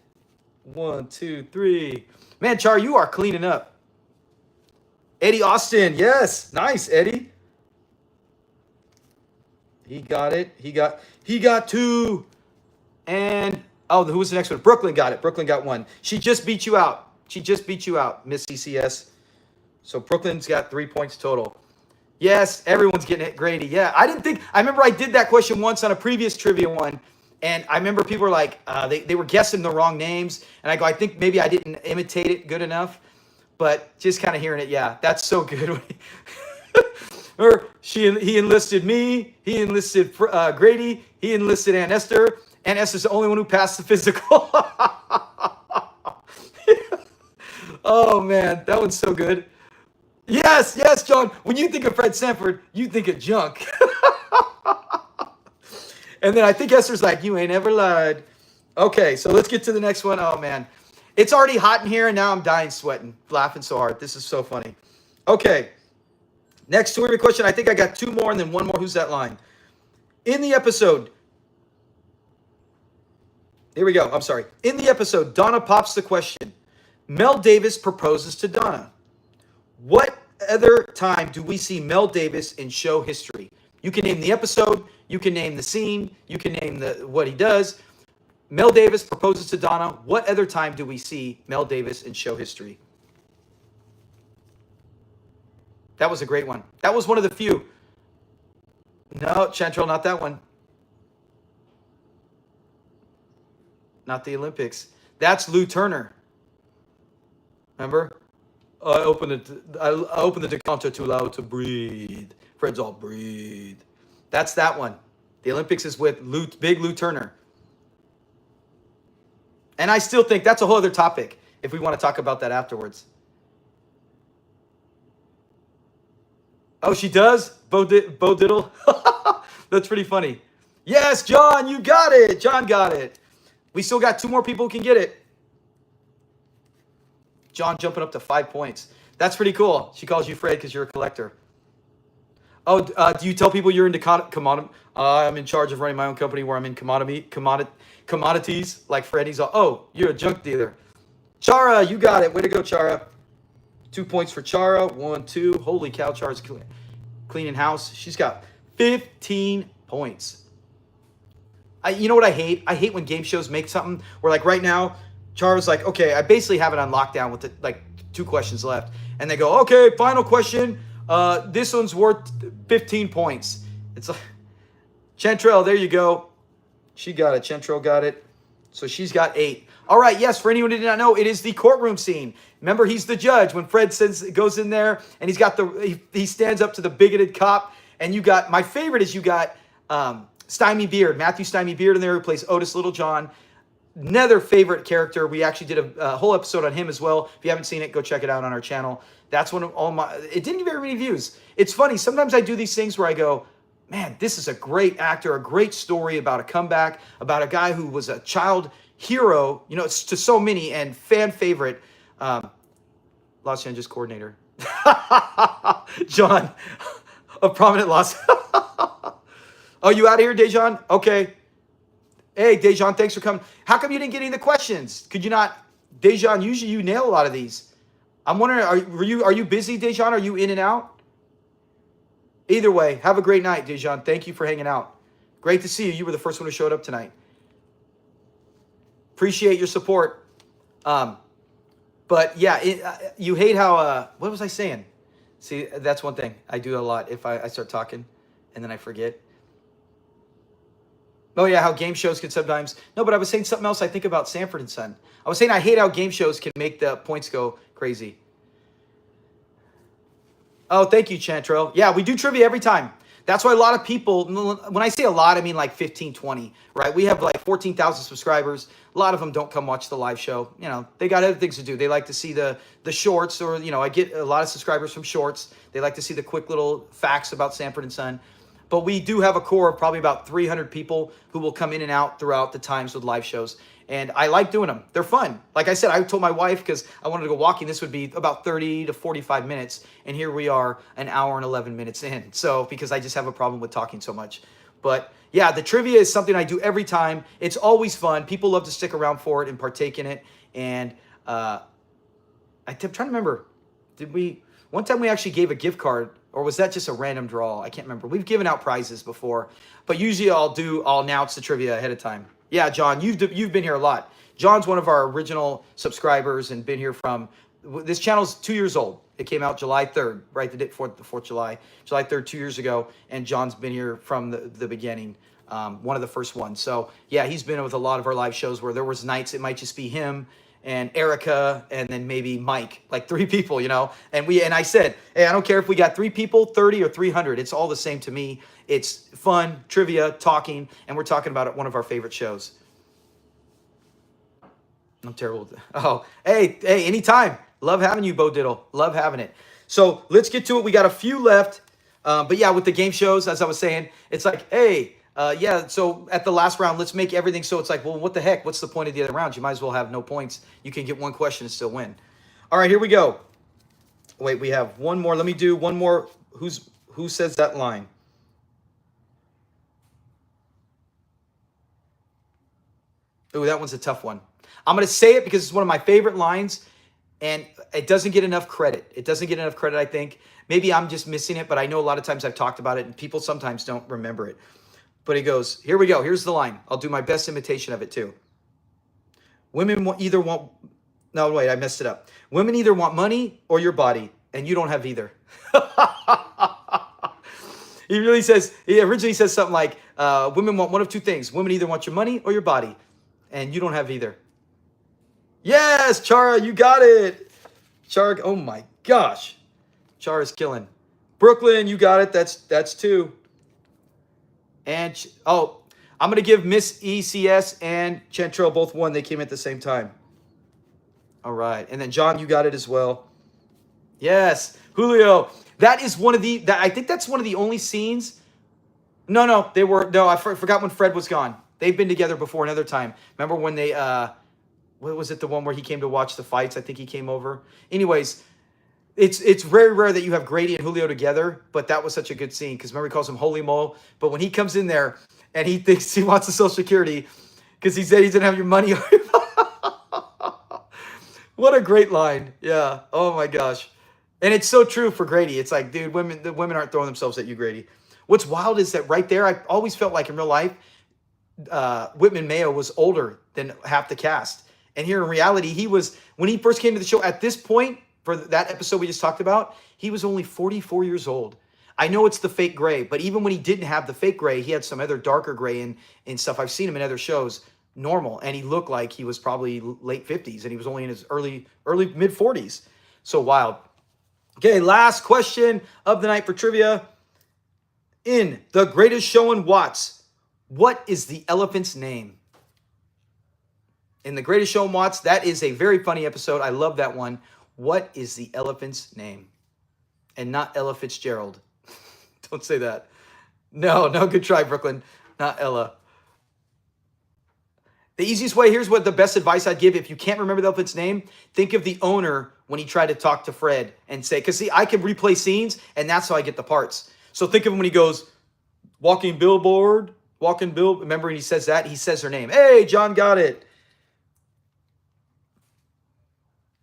1, 2, 3. Man, Char, you are cleaning up. Eddie Austin. Yes. Nice, Eddie. He got it. He got 2. And, oh, who was the next one? Brooklyn got it. Brooklyn got 1. She just beat you out. She just beat you out, Miss CCS. So Brooklyn's got 3 points total. Yes, everyone's getting it. Grady. Yeah, I remember I did that question once on a previous trivia one. And I remember people were like, they were guessing the wrong names. And I go, I think maybe I didn't imitate it good enough. But just kind of hearing it, yeah, that's so good. Or he enlisted me. He enlisted Grady. He enlisted Aunt Esther. Aunt Esther's the only one who passed the physical. Oh, man, that one's so good. Yes, yes, John. When you think of Fred Sanford, you think of junk. And then I think Esther's like, you ain't ever lied. Okay, so let's get to the next one. Oh, man. It's already hot in here, and now I'm dying sweating, laughing so hard. This is so funny. Okay. Next trivia question. I think I got 2 more and then 1 more. Who's that line? In the episode. Here we go. I'm sorry. In the episode, Donna pops the question. Mel Davis proposes to Donna. What other time do we see Mel Davis in show history? You can name the episode. You can name the scene. You can name what he does. Mel Davis proposes to Donna. What other time do we see Mel Davis in show history? That was a great one. That was one of the few. No, Chantrell, not that one. Not the Olympics. That's Lou Turner. Remember? I opened the decanter too loud to breathe. Fred's all breathe. That's that one. The Olympics is with Big Lou Turner. And I still think that's a whole other topic if we want to talk about that afterwards. Oh, she does? Bo Diddle? That's pretty funny. Yes, John, you got it. John got it. We still got 2 more people who can get it. John jumping up to 5 points. That's pretty cool. She calls you Fred because you're a collector. Oh, do you tell people you're into commodity? I'm in charge of running my own company where I'm in commodities like Freddy's. Oh, you're a junk dealer. Chara, you got it. Way to go, Chara. 2 points for Chara. 1, 2. Holy cow, Chara's cleaning house. She's got 15 points. You know what I hate? I hate when game shows make something where, like, right now, Chara's like, okay, I basically have it on lockdown with like 2 questions left. And they go, okay, final question. This one's worth 15 points. It's like, Chantrell, there you go. She got it. Chantrell got it. So she's got 8. All right, yes, for anyone who did not know, it is the courtroom scene. Remember, he's the judge. When Fred goes in there and he stands up to the bigoted cop. And you got, my favorite is you got Stymie Beard, Matthew Stymie Beard in there, who plays Otis Littlejohn. Another favorite character. We actually did a whole episode on him as well. If you haven't seen it, go check it out on our channel. That's one of all my, it didn't get very many views. It's funny, sometimes I do these things where I go, man, this is a great actor, a great story about a comeback, about a guy who was a child hero, you know, it's to so many, and fan favorite, Los Angeles coordinator. John, a prominent Los. Oh, you out of here, Dejan? Okay. Hey, Dejan, thanks for coming. How come you didn't get any of the questions? Could you not? Dejan, usually you nail a lot of these. I'm wondering, are you busy, Dejan? Are you in and out? Either way, have a great night, Dejan. Thank you for hanging out. Great to see you. You were the first one who showed up tonight. Appreciate your support. But yeah, you hate how, what was I saying? See, that's one thing I do a lot if I start talking and then I forget. Oh yeah, how game shows can sometimes, no, but I was saying something else I think about Sanford and Son. I was saying I hate how game shows can make the points go crazy. Oh, thank you, Chantrell. Yeah, we do trivia every time. That's why a lot of people, when I say a lot, I mean like 15, 20, right? We have like 14,000 subscribers. A lot of them don't come watch the live show. You know, they got other things to do. They like to see the shorts, or, you know, I get a lot of subscribers from shorts. They like to see the quick little facts about Sanford and Son. But we do have a core of probably about 300 people who will come in and out throughout the times with live shows. And I like doing them. They're fun. Like I said, I told my wife, because I wanted to go walking, this would be about 30 to 45 minutes. And here we are an hour and 11 minutes in. So, because I just have a problem with talking so much. But yeah, the trivia is something I do every time. It's always fun. People love to stick around for it and partake in it. And I'm trying to remember, one time we actually gave a gift card, or was that just a random draw? I can't remember. We've given out prizes before, but usually I'll announce the trivia ahead of time. Yeah, John, you've been here a lot. John's one of our original subscribers and been here from, this channel's 2 years old. It came out July 3rd, right, the 4th July. July 3rd, 2 years ago, and John's been here from the beginning, one of the first ones. So yeah, he's been with a lot of our live shows where there was nights it might just be him and Erica, and then maybe Mike, like 3 people, you know. And I said, hey, I don't care if we got 3 people, 30 or 300. It's all the same to me. It's fun, trivia, talking, and we're talking about one of our favorite shows. I'm terrible. Oh, hey, anytime. Love having you, Bo Diddle. Love having it. So let's get to it. We got a few left. But yeah, with the game shows, as I was saying, it's like, hey, yeah, so at the last round, let's make everything so it's like, well, what the heck? What's the point of the other rounds? You might as well have no points. You can get one question and still win. All right, here we go. Wait, we have one more. Let me do one more. Who says that line? Ooh, that one's a tough one. I'm going to say it because it's one of my favorite lines, and it doesn't get enough credit. It doesn't get enough credit, I think. Maybe I'm just missing it, but I know a lot of times I've talked about it, and people sometimes don't remember it. But he goes, here we go. Here's the line. I'll do my best imitation of it, too. Women either want... No, wait, I messed it up. Women either want money or your body, and you don't have either. He originally says something like, women want one of 2 things. Women either want your money or your body, and you don't have either. Yes, Chara, you got it. Chara, oh my gosh. Chara's killing. Brooklyn, you got it. That's 2. And, oh, I'm going to give Miss ECS and Chantrell both 1. They came at the same time. All right. And then, John, you got it as well. Yes. Julio. That is one of the, I think that's one of the only scenes. No, I forgot when Fred was gone. They've been together before another time. Remember when they, what was it, the one where he came to watch the fights? I think he came over. Anyways, it's very rare that you have Grady and Julio together, but that was such a good scene because remember he calls him Holy Mo. But when he comes in there and he thinks he wants the Social Security because he said he didn't have your money. What a great line. Yeah. Oh my gosh. And it's so true for Grady. It's like, dude, the women aren't throwing themselves at you, Grady. What's wild is that right there, I always felt like in real life, Whitman Mayo was older than half the cast. And here in reality, he was, when he first came to the show, at this point, for that episode we just talked about, he was only 44 years old. I know it's the fake gray, but even when he didn't have the fake gray, he had some other darker gray and stuff. I've seen him in other shows, normal, and he looked like he was probably late 50s, and he was only in his early mid 40s. So wild. Okay, last question of the night for trivia. In The Greatest Show in Watts, what is the elephant's name? In The Greatest Show in Watts, that is a very funny episode. I love that one. What is the elephant's name? And not Ella Fitzgerald. Don't say that. No, good try, Brooklyn. Not Ella. The easiest way, here's what the best advice I'd give. If you can't remember the elephant's name, think of the owner when he tried to talk to Fred and say, because see, I can replay scenes, and that's how I get the parts. So think of him when he goes, walking billboard, walking bill. Remember when he says that? He says her name. Hey, John got it.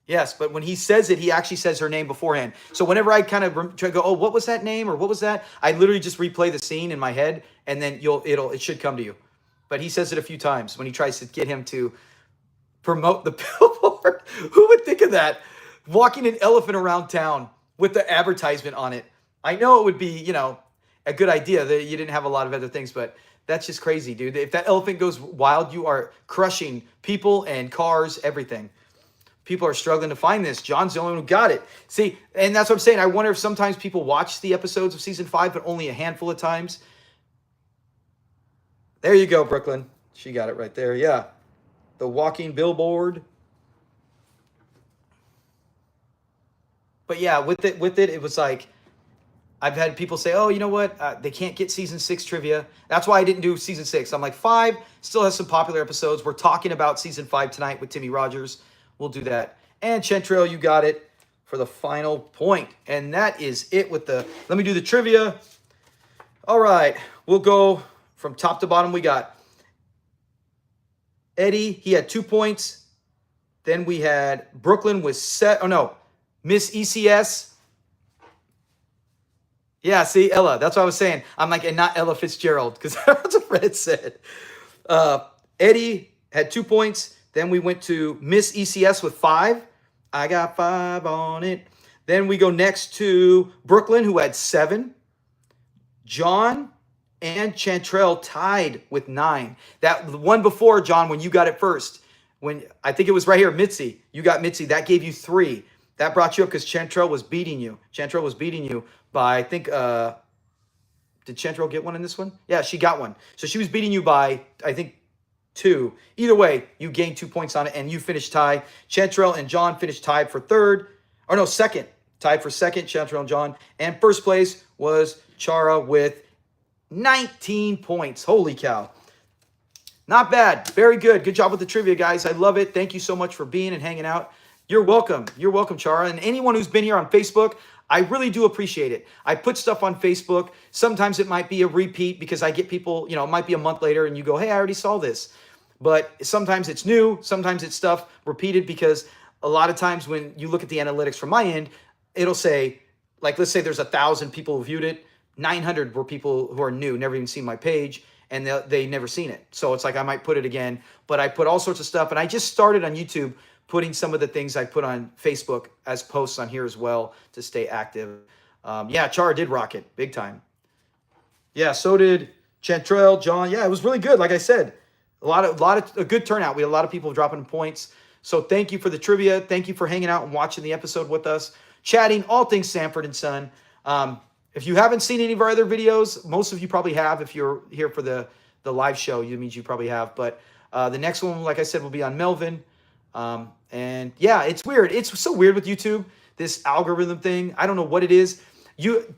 Yes, but when he says it, he actually says her name beforehand. So whenever I kind of try to go, oh, what was that name or what was that? I literally just replay the scene in my head, and then it should come to you. But he says it a few times when he tries to get him to promote the billboard. Who would think of that? Walking an elephant around town with the advertisement on it. I know it would be, a good idea that you didn't have a lot of other things, but that's just crazy, dude. If that elephant goes wild, you are crushing people and cars, everything. People are struggling to find this. John's the only one who got it. See, and that's what I'm saying. I wonder if sometimes people watch the episodes of season 5, but only a handful of times. There you go, Brooklyn. She got it right there. Yeah. The walking billboard. But yeah, with it, it was like, I've had people say, oh, you know what? They can't get season 6 trivia. That's why I didn't do season 6. I'm like, 5 still has some popular episodes. We're talking about season 5 tonight with Timmy Rogers. We'll do that. And Chantrell, you got it for the final point. And that is it with the, let me do the trivia. All right. We'll go from top to bottom. We got Eddie. He had 2 points. Then we had Brooklyn with Miss ECS. Yeah, see, Ella. That's what I was saying. I'm like, and not Ella Fitzgerald, because that's what Fred said. Eddie had 2 points. Then we went to Miss ECS with 5. I got 5 on it. Then we go next to Brooklyn, who had 7. John and Chantrell tied with 9. That one before, John, when you got it first, when I think it was right here, Mitzi. You got Mitzi. That gave you 3. That brought you up because Chantrell was beating you. Chantrell was beating you by, I think, did Chantrell get one in this one? Yeah, she got one. So she was beating you by, I think, 2. Either way, you gained 2 points on it, and you finished tie. Chantrell and John finished tied for second. Tied for second, Chantrell and John. And first place was Chara with 19 points. Holy cow. Not bad. Very good. Good job with the trivia, guys. I love it. Thank you so much for being and hanging out. You're welcome. You're welcome, Chara. And anyone who's been here on Facebook, I really do appreciate it. I put stuff on Facebook. Sometimes it might be a repeat because I get people, it might be a month later and you go, hey, I already saw this. But sometimes it's new. Sometimes it's stuff repeated because a lot of times when you look at the analytics from my end, it'll say, like, let's say there's 1,000 people who viewed it. 900 were people who are new, never even seen my page, and they never seen it. So it's like I might put it again, but I put all sorts of stuff. And I just started on YouTube putting some of the things I put on Facebook as posts on here as well to stay active. Yeah, Chara did rock it big time. Yeah, so did Chantrell, John. Yeah, it was really good. Like I said, a good turnout. We had a lot of people dropping points. So thank you for the trivia. Thank you for hanging out and watching the episode with us, chatting all things Sanford and Son. If you haven't seen any of our other videos, most of you probably have. If you're here for the live show, it means you probably have. But the next one, like I said, will be on Melvin. And yeah, it's weird. It's so weird with YouTube, this algorithm thing. I don't know what it is.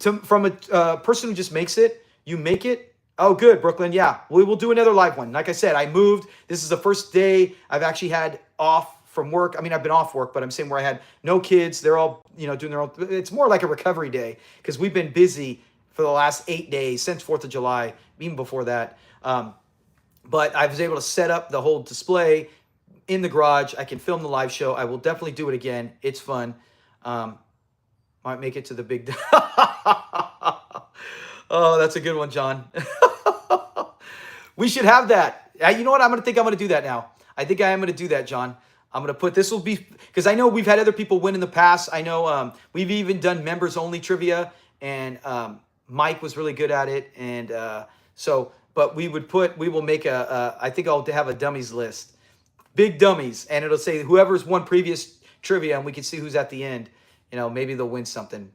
From a person who just makes it, you make it. Oh, good, Brooklyn. Yeah, we will do another live one. Like I said, I moved. This is the first day I've actually had off from work. I mean, I've been off work, but I'm saying where I had no kids. They're all, doing their own. It's more like a recovery day because we've been busy for the last 8 days since 4th of July, even before that. But I was able to set up the whole display in the garage. I can film the live show. I will definitely do it again. It's fun. Might make it to the big. Oh, that's a good one, John. We should have that. You know what? I'm going to do that now. I think I am going to do that, John. I'm going to put, this will be, because I know we've had other people win in the past. I know we've even done members only trivia, and Mike was really good at it. And but we will make I think I'll have a dummies list, big dummies, and it'll say whoever's won previous trivia, and we can see who's at the end. You know, maybe they'll win something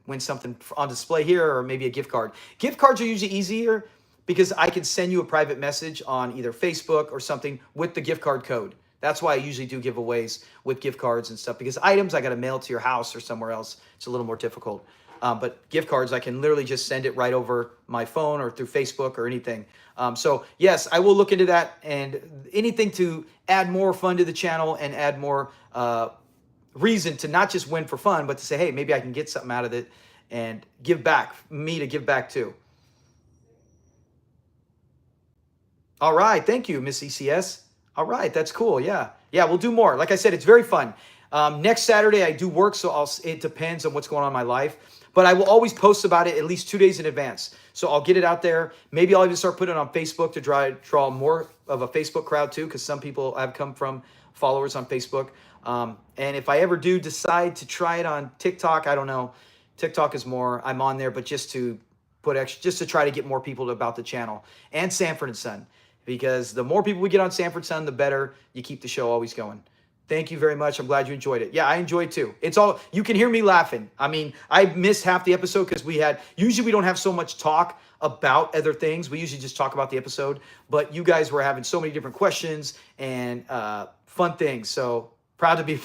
on display here, or maybe a gift card. Gift cards are usually easier because I can send you a private message on either Facebook or something with the gift card code. That's why I usually do giveaways with gift cards and stuff, because items I got to mail to your house or somewhere else. It's a little more difficult. But gift cards, I can literally just send it right over my phone or through Facebook or anything. So yes, I will look into that, and anything to add more fun to the channel and add more reason to not just win for fun, but to say, hey, maybe I can get something out of it and give back, me to give back too. All right. Thank you, Miss ECS. All right. That's cool. Yeah. Yeah, we'll do more. Like I said, it's very fun. Next Saturday, I do work, so it depends on what's going on in my life. But I will always post about it at least 2 days in advance. So I'll get it out there. Maybe I'll even start putting it on Facebook to draw more of a Facebook crowd too, because some people have come from followers on Facebook. And if I ever do decide to try it on TikTok, I don't know. TikTok is more, I'm on there, but just to put extra, just to try to get more people about the channel and Sanford and Son, because the more people we get on Sanford and Son, the better you keep the show always going. Thank you very much. I'm glad you enjoyed it. Yeah, I enjoyed too. It's all, you can hear me laughing. I mean, I missed half the episode because usually we don't have so much talk about other things. We usually just talk about the episode, but you guys were having so many different questions and fun things. So proud to be,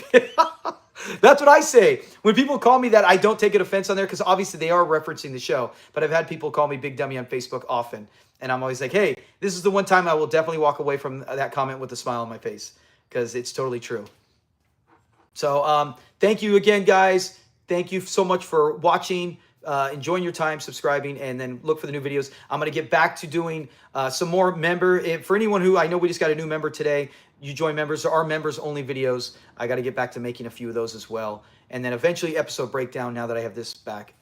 that's what I say. When people call me that, I don't take an offense on there, because obviously they are referencing the show, but I've had people call me Big Dummy on Facebook often. And I'm always like, hey, this is the one time I will definitely walk away from that comment with a smile on my face, because it's totally true. So thank you again, guys. Thank you so much for watching, enjoying your time, subscribing, and then look for the new videos. I'm going to get back to doing some more for anyone who, I know we just got a new member today. You join members. There are members only videos. I got to get back to making a few of those as well. And then eventually episode breakdown now that I have this back.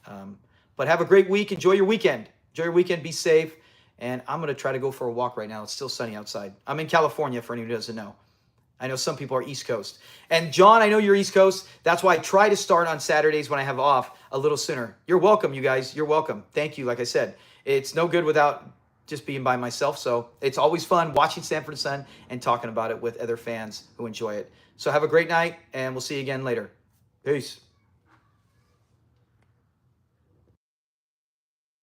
But have a great week. Enjoy your weekend. Enjoy your weekend. Be safe. And I'm going to try to go for a walk right now. It's still sunny outside. I'm in California, for anyone who doesn't know. I know some people are East Coast. And John, I know you're East Coast. That's why I try to start on Saturdays when I have off a little sooner. You're welcome, you guys. You're welcome. Thank you. Like I said, it's no good without just being by myself. So it's always fun watching Sanford and Son and talking about it with other fans who enjoy it. So have a great night, and we'll see you again later. Peace.